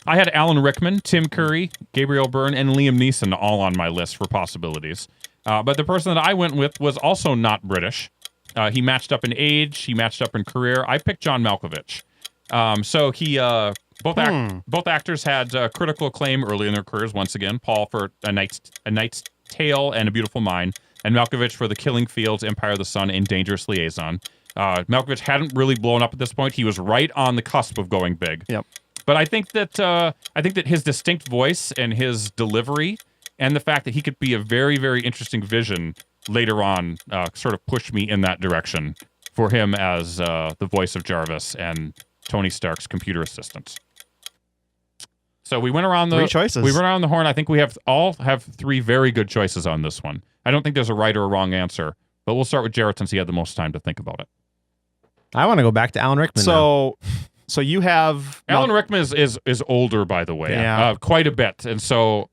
I had Alan Rickman, Tim Curry, Gabriel Byrne, and Liam Neeson all on my list for possibilities. But the person that I went with was also not British. He matched up in age. He matched up in career. I picked John Malkovich. So he both actors had critical acclaim early in their careers. Once again, Paul for A Knight's Tale and A Beautiful Mind, and Malkovich for The Killing Fields, Empire of the Sun, and Dangerous Liaison. Malkovich hadn't really blown up at this point. He was right on the cusp of going big. Yep. But I think that his distinct voice and his delivery, and the fact that he could be a very, very interesting Vision later on, sort of pushed me in that direction for him as the voice of Jarvis and Tony Stark's computer assistant. So we went around Three choices. We went around the horn. I think we all have three very good choices on this one. I don't think there's a right or a wrong answer, but we'll start with Jared since he had the most time to think about it. I want to go back to Alan Rickman now. So you have Alan Rickman is older, by the way, quite a bit, and so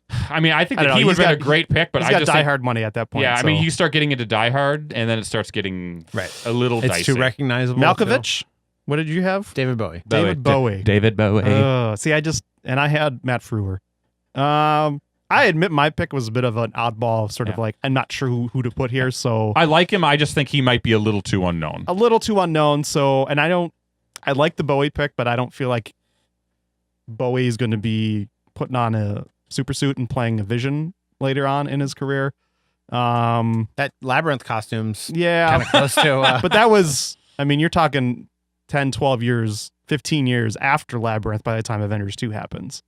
I think that he would have been a great pick, but he's I got just Die think, Hard money at that point. yeah, so. you start getting into Die Hard, and then it starts getting a little It's dicey. too recognizable. Malkovich. What did you have? David Bowie. David Bowie. David Bowie. See, I had Matt Frewer. I admit my pick was a bit of an oddball, sort of like, I'm not sure who to put here, so I like him. I just think he might be a little too unknown. a little too unknown. So, and I like the Bowie pick, but I don't feel like Bowie is going to be putting on a super suit and playing a Vision later on in his career. That Labyrinth costume's Yeah, kind of close to... but that was, you're talking 10, 12 years, 15 years after Labyrinth by the time Avengers 2 happens.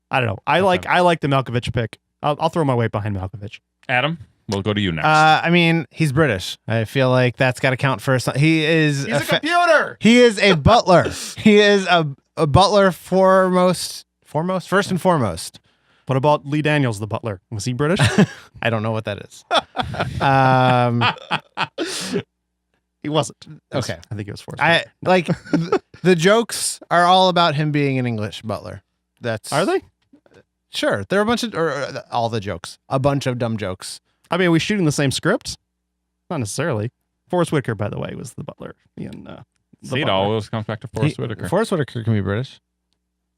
I don't know. I like the Malkovich pick. I'll throw my weight behind Malkovich. Adam, we'll go to you next. He's British. I feel like that's got to count for something. He's a computer. He is a butler. He is a butler first and foremost. What about Lee Daniels, the butler? Was he British? I don't know what that is. He wasn't. Okay. I think it was forced. The jokes are all about him being an English butler. Are they? Sure. There are a bunch of, all the jokes, a bunch of dumb jokes. Are we shooting the same script? Not necessarily. Forrest Whitaker, by the way, was the butler in See, it always comes back to Forrest Whitaker. Forrest Whitaker can be British.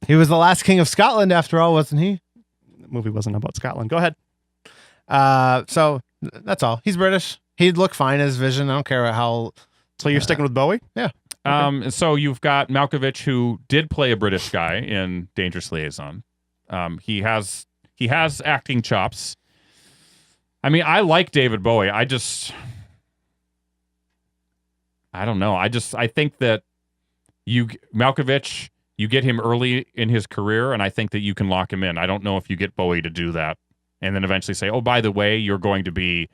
He was the last king of Scotland, after all, wasn't he? The movie wasn't about Scotland. Go ahead. So that's all. He's British. He'd look fine as Vision. I don't care how. So you're sticking with Bowie? Yeah. So you've got Malkovich, who did play a British guy in Dangerous Liaison. He has acting chops. I mean, I like David Bowie. I don't know. I think that Malkovich, you get him early in his career, and I think that you can lock him in. I don't know if you get Bowie to do that and then eventually say, oh, by the way, you're going to be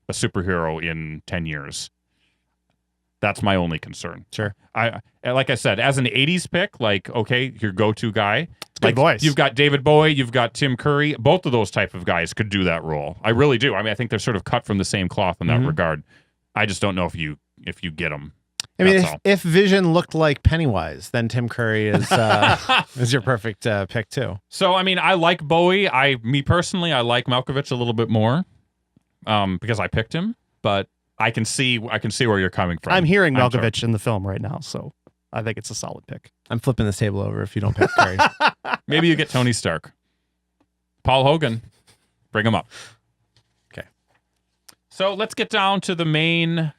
a superhero in 10 years. That's my only concern. Sure. Like I said, as an 80s pick, like, okay, your go-to guy. Good voice. You've got David Bowie, you've got Tim Curry. Both of those type of guys could do that role. I really do. I mean, I think they're sort of cut from the same cloth in that regard. I just don't know if you get them. I mean, if Vision looked like Pennywise, then Tim Curry is is your perfect pick too. So, I mean, I like Bowie. Me personally, I like Malkovich a little bit more because I picked him, but I can see where you're coming from. I'm hearing Malkovich in the film right now, so I think it's a solid pick. I'm flipping this table over if you don't pick Curry. Maybe you get Tony Stark. Paul Hogan. Bring him up. Okay. So let's get down to the main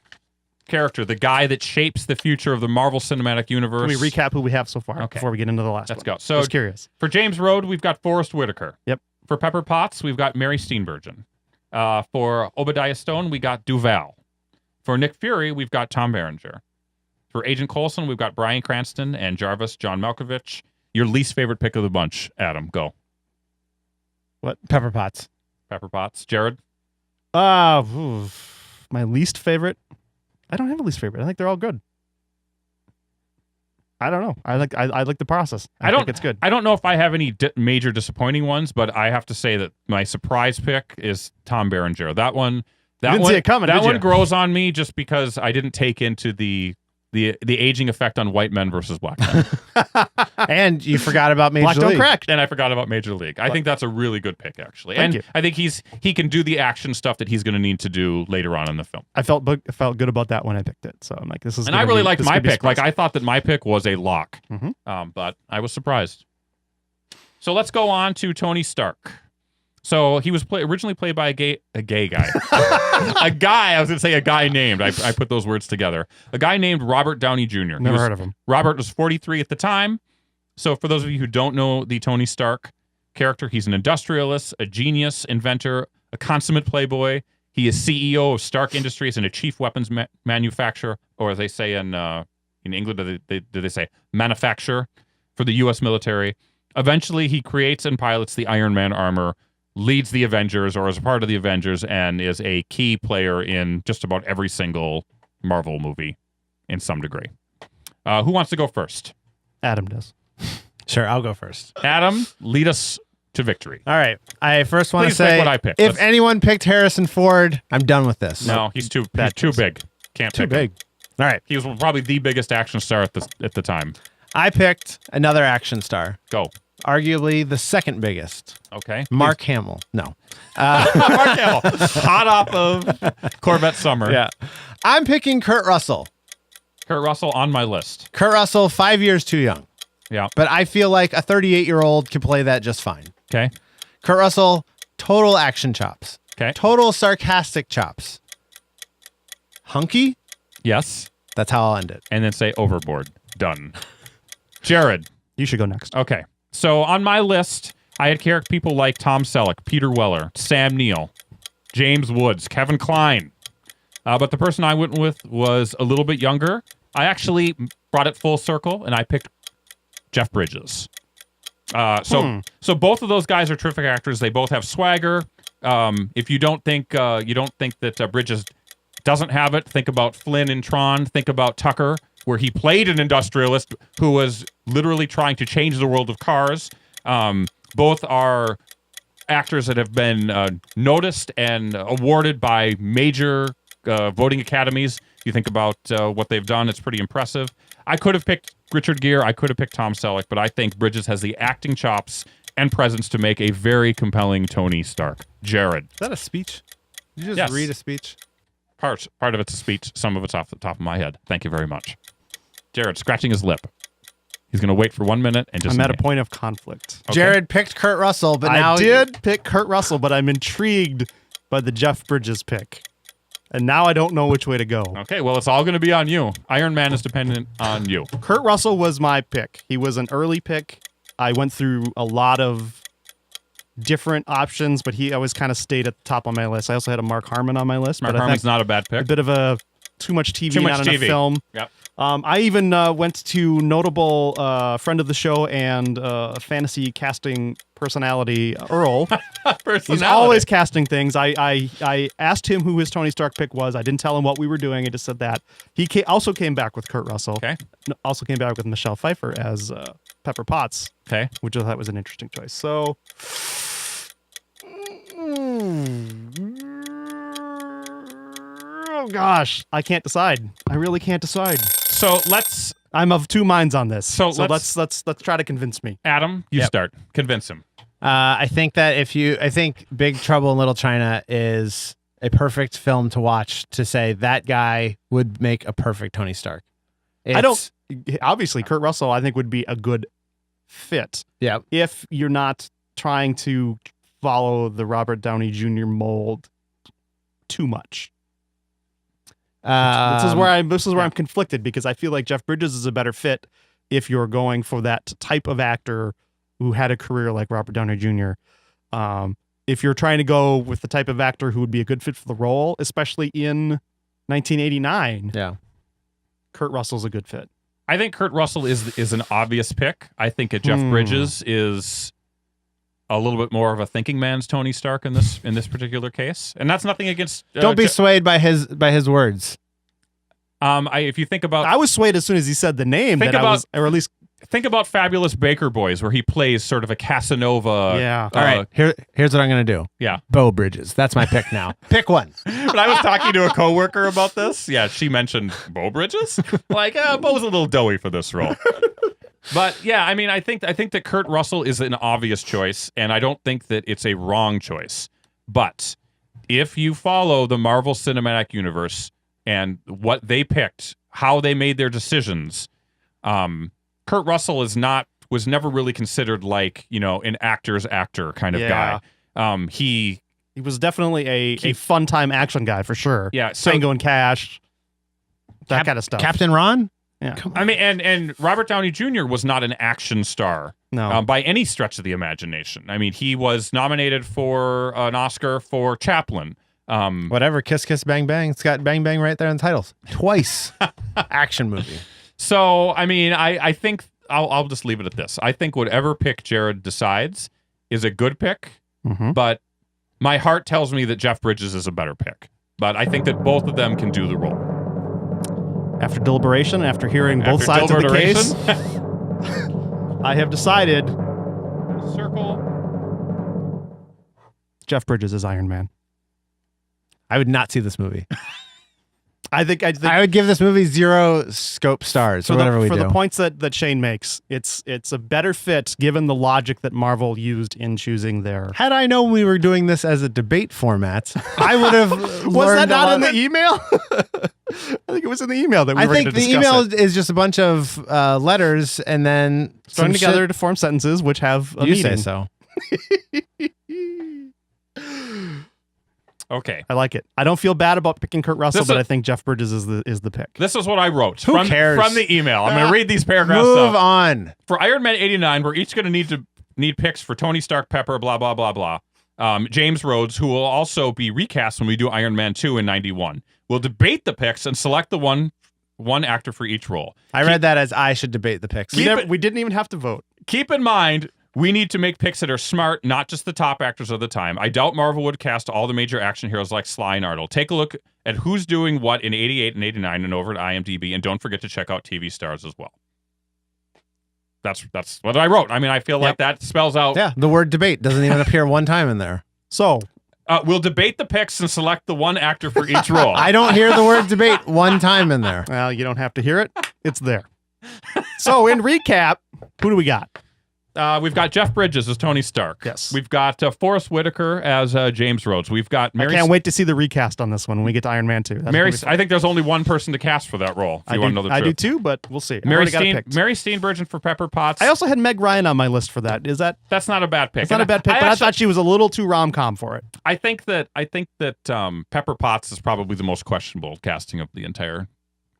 character, the guy that shapes the future of the Marvel Cinematic Universe. Can we recap who we have so far before we get into the last one? Let's go. So I was curious. For James Rhodes, we've got Forrest Whitaker. Yep. For Pepper Potts, we've got Mary Steenburgen. For Obadiah Stone, we got Duval. For Nick Fury, we've got Tom Berenger. For Agent Coulson, we've got Bryan Cranston and Jarvis John Malkovich. Your least favorite pick of the bunch, Adam. Go. What? Pepper Potts. Pepper Potts. Jared? My least favorite? I don't have a least favorite. I think they're all good. I don't know. I like the process. I think it's good. I don't know if I have any major disappointing ones, but I have to say that my surprise pick is Tom Berenger. That one, see it coming, that did one you? grows on me just because I didn't take into the aging effect on white men versus black men. And you forgot about Major Black League. don't crack. And I forgot about Major League. I think that's a really good pick, actually. Thank and you. I think he can do the action stuff that he's going to need to do later on in the film. I felt good about that when I picked it. So I'm like, this is. And I really liked my pick. Like, I thought that my pick was a lock, Mhm. but I was surprised. So let's go on to Tony Stark. So he was originally played by a gay guy. A guy, I was going to say a guy named. I put those words together. A guy named Robert Downey Jr. Never heard of him. Robert was 43 at the time. So for those of you who don't know the Tony Stark character, he's an industrialist, a genius, inventor, a consummate playboy. He is CEO of Stark Industries and a chief weapons manufacturer, or as they say in England, do they say manufacturer for the U.S. military. Eventually, he creates and pilots the Iron Man armor, leads the Avengers or is a part of the Avengers, and is a key player in just about every single Marvel movie in some degree. Who wants to go first? Adam does. Sure, I'll go first. Adam, lead us to victory. All right. I first want to Please pick say, what I picked. if anyone picked Harrison Ford, I'm done with this. No, he's too big. Can't Too pick him. big. All right. He was probably the biggest action star at the time. I picked another action star. Go. Arguably the second biggest. Okay. Mark Hamill. No. Mark Hamill. Hot off of Corvette Summer. Yeah. I'm picking Kurt Russell. Kurt Russell on my list. Kurt Russell, 5 years too young. Yeah. But I feel like a 38-year-old can play that just fine. Okay. Kurt Russell, total action chops. Okay. Total sarcastic chops. Hunky? Yes. That's how I'll end it. And then say overboard. Done. Jared. You should go next. Okay. So on my list, I had people like Tom Selleck, Peter Weller, Sam Neill, James Woods, Kevin Kline. But the person I went with was a little bit younger. I actually brought it full circle, and I picked Jeff Bridges. So both of those guys are terrific actors. They both have swagger. If you don't think that Bridges doesn't have it, think about Flynn in Tron. Think about Tucker, where he played an industrialist who was literally trying to change the world of cars. Both are actors that have been noticed and awarded by major voting academies. You think about what they've done, it's pretty impressive. I could have picked Richard Gere. I could have picked Tom Selleck, but I think Bridges has the acting chops and presence to make a very compelling Tony Stark. Jared. Is that a speech? Did you just Yes. read a speech? Part of it's a speech. Some of it's off the top of my head. Thank you very much. Jared scratching his lip. He's going to wait for 1 minute and just. I'm at a point of conflict. Okay. Jared picked Kurt Russell, but now I did pick Kurt Russell, but I'm intrigued by the Jeff Bridges pick. And now I don't know which way to go. Okay, well, it's all going to be on you. Iron Man is dependent on you. Kurt Russell was my pick. He was an early pick. I went through a lot of different options, but he always kind of stayed at the top on my list. I also had a Mark Harmon on my list. Mark but Harmon's not a bad a pick. bit of a too much TV, Too much not enough TV. film. Yep. I even went to notable friend of the show and fantasy casting personality Earl. He's always casting things. I asked him who his Tony Stark pick was. I didn't tell him what we were doing. I just said that. He also came back with Kurt Russell. Okay. Also came back with Michelle Pfeiffer as Pepper Potts. Okay. Which I thought was an interesting choice. So. Oh gosh, I can't decide. I really can't decide. So let's. I'm of two minds on this. So let's try to convince me. Adam, you start. Convince him. I think that I think Big Trouble in Little China is a perfect film to watch to say that guy would make a perfect Tony Stark. Obviously, Kurt Russell, I think, would be a good fit. Yeah. If you're not trying to follow the Robert Downey Jr. mold too much. This is where I'm conflicted, because I feel like Jeff Bridges is a better fit if you're going for that type of actor who had a career like Robert Downey Jr. If you're trying to go with the type of actor who would be a good fit for the role, especially in 1989, Kurt Russell's a good fit. I think Kurt Russell is an obvious pick. I think Jeff Bridges is a little bit more of a thinking man's Tony Stark in this particular case, and that's nothing against. Don't be swayed by his words. If you think about, I was swayed as soon as he said the name. Or at least think about Fabulous Baker Boys, where he plays sort of a Casanova. Yeah. All right. Here's what I'm gonna do. Yeah. Bo Bridges. That's my pick now. Pick one. When I was talking to a coworker about this, she mentioned Bo Bridges. Like, Bo's a little doughy for this role. But yeah, I mean, I think that Kurt Russell is an obvious choice, and I don't think that it's a wrong choice. But if you follow the Marvel Cinematic Universe and what they picked, how they made their decisions, Kurt Russell was never really considered like, an actor's actor kind of guy. He was definitely a fun time action guy for sure. Yeah, so Tango and Cash, that kind of stuff. Captain Ron. Yeah. I mean, and Robert Downey Jr. was not an action star by any stretch of the imagination. I mean, he was nominated for an Oscar for Chaplin. Whatever, Kiss Kiss Bang Bang. It's got Bang Bang right there in the titles. Twice. Action movie. So, I mean, I think I'll just leave it at this. I think whatever pick Jared decides is a good pick, but my heart tells me that Jeff Bridges is a better pick. But I think that both of them can do the role. After deliberation, after hearing both sides of the case, I have decided. Circle. Jeff Bridges is Iron Man. I would not see this movie. I think I would give this movie 0 scope stars or whatever we do. For the points that Shane makes, it's a better fit given the logic that Marvel used in choosing their. Had I known we were doing this as a debate format, I would have Was that not in the email? I think it was in the email that we were going to discuss. I think the email is just a bunch of letters and then strung together to form sentences which have a you meaning. Say so. Okay. I like it. I don't feel bad about picking Kurt Russell, but I think Jeff Bridges is the pick. This is what I wrote. Who cares? From the email. I'm going to read these paragraphs. Move on. For Iron Man 89, we're each going to need picks for Tony Stark, Pepper, blah, blah, blah, blah. James Rhodes, who will also be recast when we do Iron Man 2 in 91. We'll debate the picks and select the one actor for each role. I read that as I should debate the picks. We didn't even have to vote. Keep in mind, we need to make picks that are smart, not just the top actors of the time. I doubt Marvel would cast all the major action heroes like Sly and Arnold. Take a look at who's doing what in 88 and 89 and over at IMDb, and don't forget to check out TV stars as well. That's what I wrote. I mean, I feel like that spells out... Yeah, the word debate doesn't even appear one time in there. So... we'll debate the picks and select the one actor for each role. I don't hear the word debate one time in there. Well, you don't have to hear it. It's there. So, in recap, who do we got? We've got Jeff Bridges as Tony Stark. Yes. We've got Forrest Whitaker as James Rhodes. We've got I Mary. can't wait to see the recast on this one when we get to Iron Man 2. That's Mary. gonna be fun. I think there's only one person to cast for that role. If you want to know the I do truth. too, but we'll see. I've Mary already got it picked. Mary Steenburgen for Pepper Potts. I also had Meg Ryan on my list for that. That's not a bad pick. It's not a bad pick, but I thought she was a little too rom-com for it. I think that Pepper Potts is probably the most questionable casting of the entire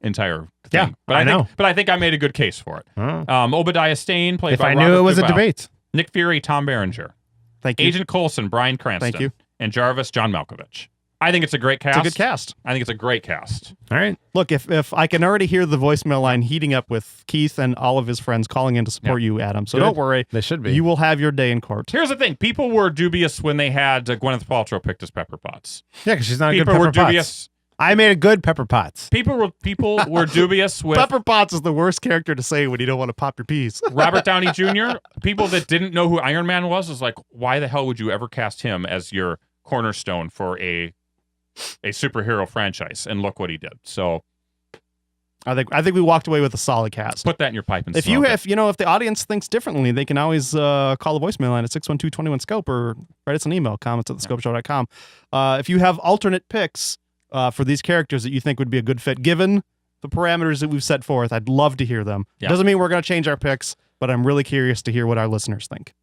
thing. Yeah, but I know. But I think I made a good case for it. Obadiah Stane played If by I Robert knew it was Duvall. a debate. Nick Fury, Tom Berenger. Thank you. Agent Coulson, Bryan Cranston. Thank you. And Jarvis, John Malkovich. I think it's a great cast. It's a good cast. I think it's a great cast. All right. Look, if I can already hear the voicemail line heating up with Keith and all of his friends calling in to support you, Adam. So Good. don't worry. They should be. You will have your day in court. Here's the thing. People were dubious when they had Gwyneth Paltrow picked as Pepper Potts. Yeah, because she's not a good People Pepper were dubious. Potts. I made a good Pepper Potts. People were dubious with Pepper Potts is the worst character to say when you don't want to pop your peas. Robert Downey Jr. People that didn't know who Iron Man was like, why the hell would you ever cast him as your cornerstone for a superhero franchise? And look what he did. So I think we walked away with a solid cast. put that in your pipe and If the audience thinks differently, they can always call the voicemail line at 612-21-SCOPE or write us an email, comments@thescopeshow.com. If you have alternate picks for these characters that you think would be a good fit, given the parameters that we've set forth, I'd love to hear them. Yeah. Doesn't mean we're going to change our picks, but I'm really curious to hear what our listeners think.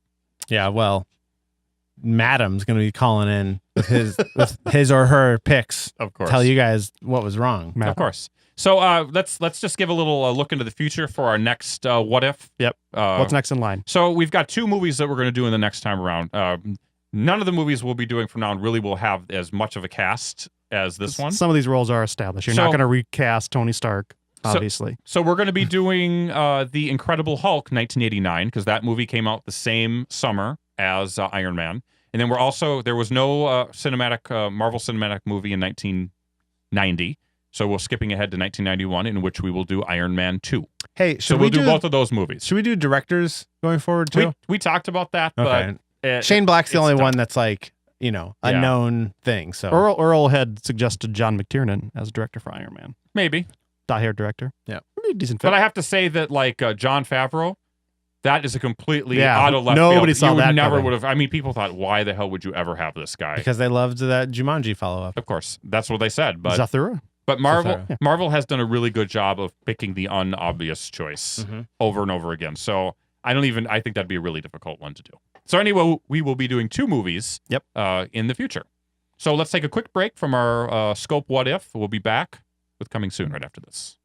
Yeah, well, Madam's going to be calling in with his or her picks. Of course. Tell you guys what was wrong. Of course. So let's just give a little look into the future for our next What If. Yep. What's next in line? So we've got 2 movies that we're going to do in the next time around. None of the movies we'll be doing from now on really will have as much of a cast as this one. Some of these roles are established. You're not going to recast Tony Stark, obviously. So we're going to be doing The Incredible Hulk 1989 because that movie came out the same summer as Iron Man. And then there was no Marvel cinematic movie in 1990. So we're skipping ahead to 1991, in which we will do Iron Man 2. Hey, so we'll do both of those movies. Should we do directors going forward too? We talked about that, Okay. but Shane Black's the only done. one that's like, a known thing. So Earl had suggested John McTiernan as director for Iron Man. Maybe. Die-hard director. Yeah. Maybe decent fit. But I have to say that, John Favreau, that is a completely Yeah, out of left nobody field. saw you that never coming. would have. I mean, people thought, why the hell would you ever have this guy? because they loved that Jumanji follow-up. Of course, that's what they said. But Zathura. But Marvel Zathura. Marvel has done a really good job of picking the unobvious choice over and over again. So I think that'd be a really difficult one to do. So anyway, we will be doing 2 movies in the future. So let's take a quick break from our Scope What If. We'll be back with Coming Soon right after this.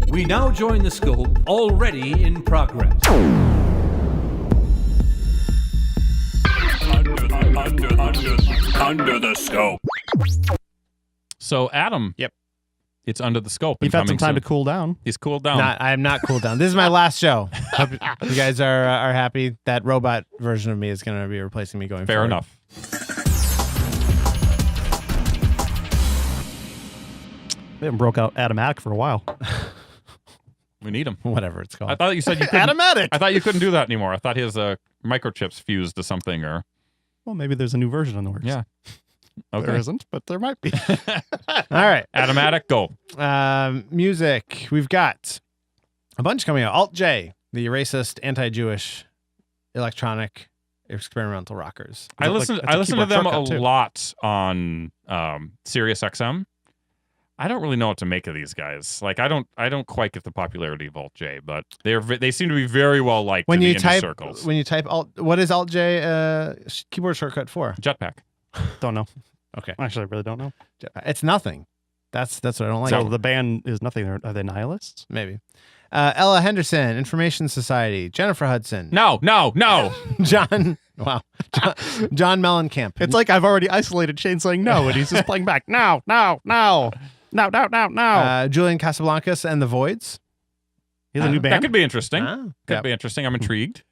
We now join the scope already in progress. Under the scope. So Adam, Yep. it's Under the Scope. You've and had some coming time soon. to cool down. He's cooled down. I am not cooled down. This is my last show. Hope you guys are happy. That robot version of me is going to be replacing me going Fair forward. enough. We haven't broke out Atomatic for a while. We need him. Whatever it's called. I thought you said you couldn't. Atomatic. I thought you couldn't do that anymore. I thought his microchips fused to something or. Well, maybe there's a new version in the works. Yeah. Okay. There isn't, but there might be. All right. Atomatic, go. Music. We've got a bunch coming out. Alt J, the racist, anti-Jewish, electronic, experimental rockers. I listen that's a to keyboard them a shortcut, too. lot on Sirius XM. I don't really know what to make of these guys. Like I don't quite get the popularity of Alt J, but they seem to be very well liked When in you the indie type circles. when you type Alt, what is Alt J keyboard shortcut for? Jetpack. Don't know. Okay. Actually, I really don't know. Jetpack. It's nothing. That's what I don't like. So the band is nothing. Are they nihilists? Maybe. Ella Henderson, Information Society, Jennifer Hudson, No. John Mellencamp. It's like I've already isolated Shane saying no, and he's just playing back. No. Julian Casablancas and the Voids. He has a new That band. could be interesting. Could Yep. be interesting. I'm intrigued.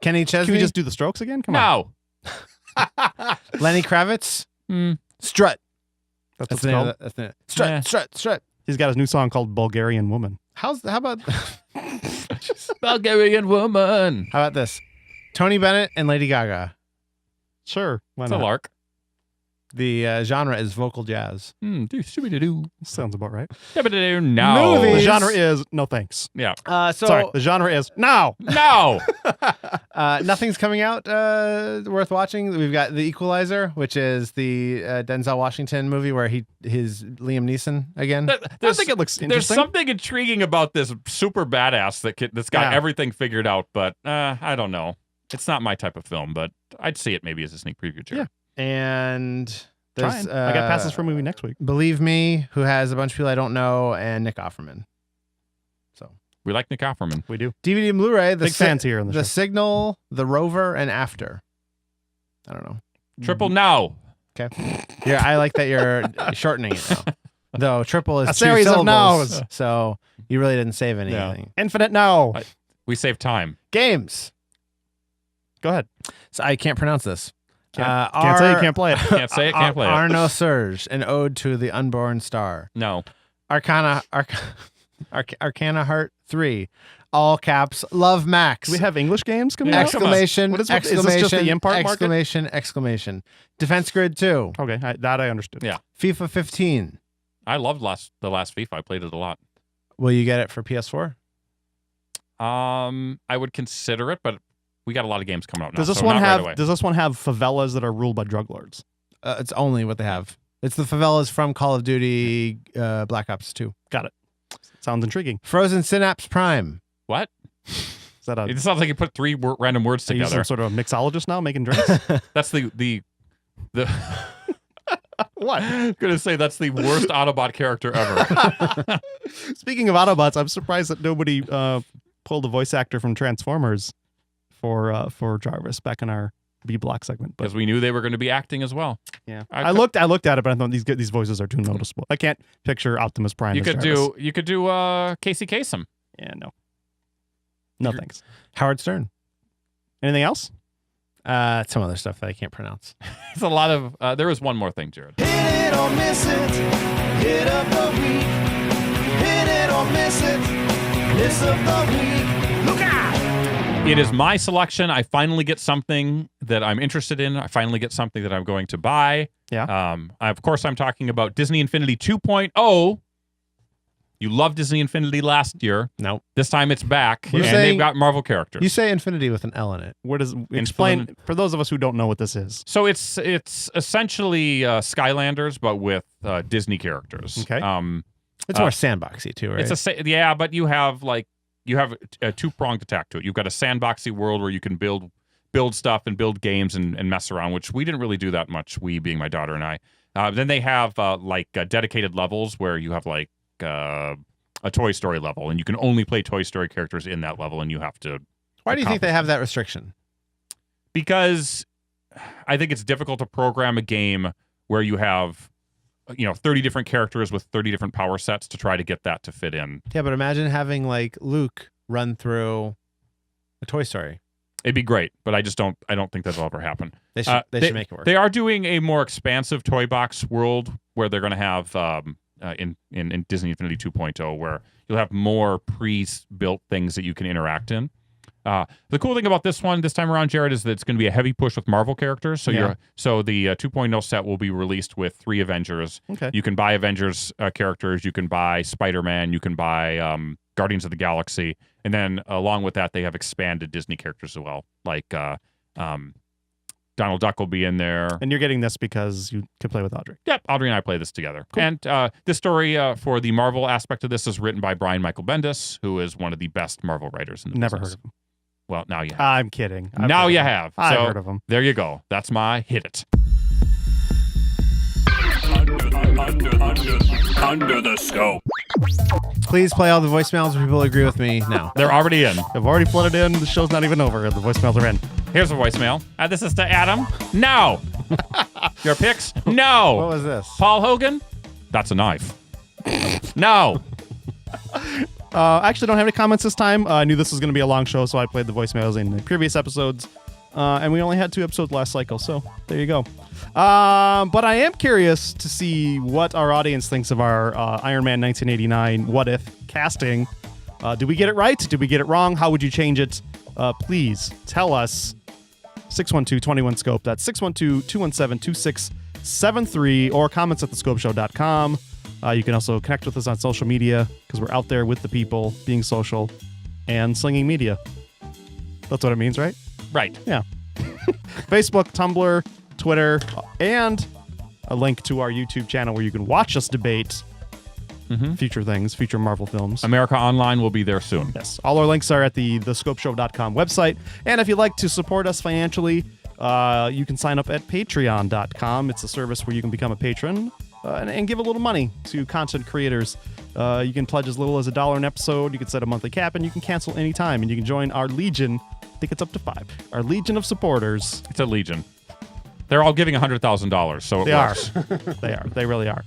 Kenny Chesney, Can we just do the Strokes again? Come on. No. Lenny Kravitz, Hmm. Strut. That's what's the name called. of that's the Strut, Yeah. Strut. He's got his new song called Bulgarian Woman. How about Bulgarian woman. how about this? Tony Bennett and Lady Gaga. Sure. Why It's a not? lark. The genre is vocal jazz. Doo-doo-doo-doo. Sounds about right. Doo-doo-doo. No. Movies. The genre is no thanks. Yeah. Sorry, the genre is no. No. Nothing's coming out worth watching. We've got The Equalizer, which is the Denzel Washington movie where his Liam Neeson again. I think it looks There's interesting. something intriguing about this super badass that's got Yeah. everything figured out, but I don't know. It's not my type of film, but I'd see it maybe as a sneak preview, Jared. And there's Trying. I got passes for a movie next week. Believe Me, who has a bunch of people I don't know, and Nick Offerman. So We like Nick Offerman. We do. DVD and Blu-ray. Big fans here on the show. Signal, The Rover, and After. I don't know. Triple no. Okay. Yeah, I like that you're shortening it now. Though triple is A 2 series of syllables, no's. so you really didn't save anything. Infinite no. We save time. Games. Go ahead. So I can't pronounce this. Can't say you can't play it. Can't say it, can't play it. Arno Surge, an ode to the unborn star. No. Arcana Heart 3, all caps. Love Max. Do we have English games coming out? Exclamation! What is exclamation! this just the impart market? Exclamation! Exclamation! Defense Grid 2. Okay, that I understood. Yeah. FIFA 15. I loved the last FIFA. I played it a lot. Will you get it for PS4? I would consider it, but we got a lot of games coming out now. Does this so one not have? Right away. Does this one have favelas that are ruled by drug lords? It's only what they have. It's the favelas from Call of Duty Black Ops 2. Got it. Sounds intriguing. Frozen Synapse Prime. What? Is that a? It sounds like you put three random words Are you together. some sort of mixologist now making drinks? That's the. What? I'm gonna say that's the worst Autobot character ever. Speaking of Autobots, I'm surprised that nobody pulled a voice actor from Transformers for Jarvis back in our B Block segment. But Because we knew they were going to be acting as well. yeah, I I looked at it, but I thought these voices are too noticeable. I can't picture Optimus Prime. You as could Jarvis. do Casey Kasem. Yeah, no, thanks. Howard Stern. Anything else? Some other stuff that I can't pronounce. It's a lot of. There is one more thing, Jared. Hit it or miss it, hit of the week. Hit it or miss it, miss of the week. Look out! It is my selection. I finally get something that I'm interested in. I finally get something that I'm going to buy. Yeah. Of course, I'm talking about Disney Infinity 2.0. You loved Disney Infinity last year. Nope. This time it's back, You're and saying- they've got Marvel characters. You say Infinity with an L in it. What is explain for those of us who don't know what this is? So it's essentially Skylanders, but with Disney characters. Okay. It's more sandboxy too, right? It's but you have a two-pronged attack to it. You've got a sandboxy world where you can build stuff and build games and mess around, which we didn't really do that much. We being my daughter and I. Then they have dedicated levels where you have a Toy Story level, and you can only play Toy Story characters in that level, and you have to. Why do you think they have that restriction? Because I think it's difficult to program a game where you have 30 different characters with 30 different power sets to try to get that to fit in. Yeah, but imagine having like Luke run through a Toy Story. It'd be great, but I don't think that'll ever happen. They should make it work. They are doing a more expansive toy box world where they're going to have in Disney Infinity 2.0 where you'll have more pre-built things that you can interact in. The cool thing about this time around, Jared, is that it's going to be a heavy push with Marvel characters. So the 2.0 set will be released with 3 Avengers. Okay. You can buy Avengers characters. You can buy Spider-Man. You can buy Guardians of the Galaxy. And then along with that, they have expanded Disney characters as well. Like Donald Duck will be in there. And you're getting this because you can play with Audrey. Yep, Audrey and I play this together. Cool. And this story for the Marvel aspect of this is written by Brian Michael Bendis, who is one of the best Marvel writers in the Never business. heard of him. Well, now you have. I'm kidding. Now you have. I've So heard of him. there you go. That's my hit it. Under the scope. Please play all the voicemails where people agree with me now. They're already in. I've already flooded in. The show's not even over. The voicemails are in. Here's a voicemail. This is to Adam. No. Your picks? No. What was this? Paul Hogan? That's a knife. No. I actually don't have any comments this time. I knew this was going to be a long show, so I played the voicemails in the previous episodes. And we only had 2 episodes last cycle, so there you go. But I am curious to see what our audience thinks of our Iron Man 1989 What If casting. Did we get it right? Did we get it wrong? How would you change it? Please tell us. 612-21-SCOPE. That's 888-978-7373 or comments at thescopeshow.com. You can also connect with us on social media because we're out there with the people, being social and slinging media. That's what it means, right? Right. Yeah. Facebook, Tumblr, Twitter, and a link to our YouTube channel where you can watch us debate future things, future Marvel films. America Online will be there soon. Yes. All our links are at the thescopeshow.com website. And if you'd like to support us financially, you can sign up at patreon.com. It's a service where you can become a patron and give a little money to content creators. You can pledge as little as $1 an episode. You can set a monthly cap, and you can cancel anytime. And you can join our Legion. I think it's up to 5. Our Legion of supporters. It's a Legion. They're all giving $100,000, so it works. They are. They really are.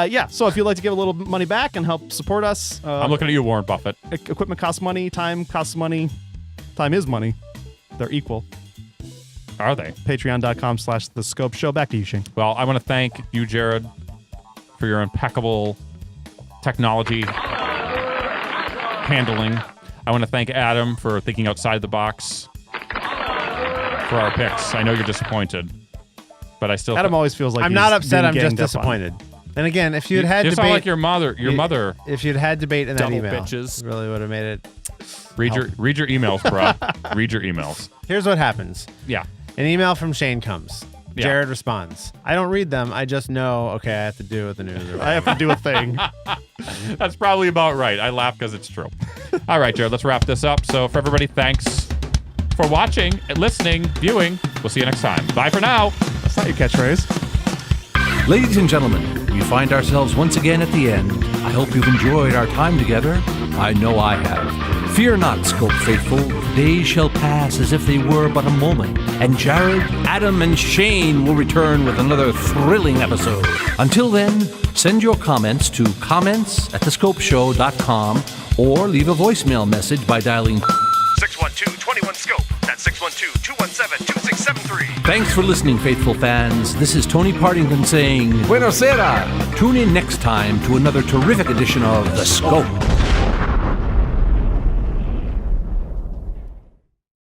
Yeah, so if you'd like to give a little money back and help support us. I'm looking at you, Warren Buffett. Equipment costs money. Time costs money. Time is money. They're equal. Are they? Patreon.com/The Scope Show. Back to you, Shane. Well, I want to thank you, Jared, for your impeccable technology handling. I want to thank Adam for thinking outside the box for our picks. I know you're disappointed, but I still... Adam always feels like I'm he's not upset. being I'm just ganged up on. disappointed. And again, if you'd had you debate... sound like your mother. If you'd had debate in that Double email, bitches. really would have made it... Read your emails, bro. Read your emails. Here's what happens. Yeah. An email from Shane comes. Yeah. Jared responds. I don't read them. I just know, okay, I have to do with the news. Or I have to do a thing. That's probably about right. I laugh because it's true. All right, Jared, let's wrap this up. So for everybody, thanks for watching, listening, viewing. We'll see you next time. Bye for now. That's not your catchphrase. Ladies and gentlemen, we find ourselves once again at the end. I hope you've enjoyed our time together. I know I have. Fear not, Scope faithful. Days shall pass as if they were but a moment, and Jared, Adam, and Shane will return with another thrilling episode. Until then, send your comments to comments@thescopeshow.com or leave a voicemail message by dialing 612-21-SCOPE. That's 612-217-2673. Thanks for listening, faithful fans. This is Tony Partington saying, Buenos Aires. Tune in next time to another terrific edition of The Scope.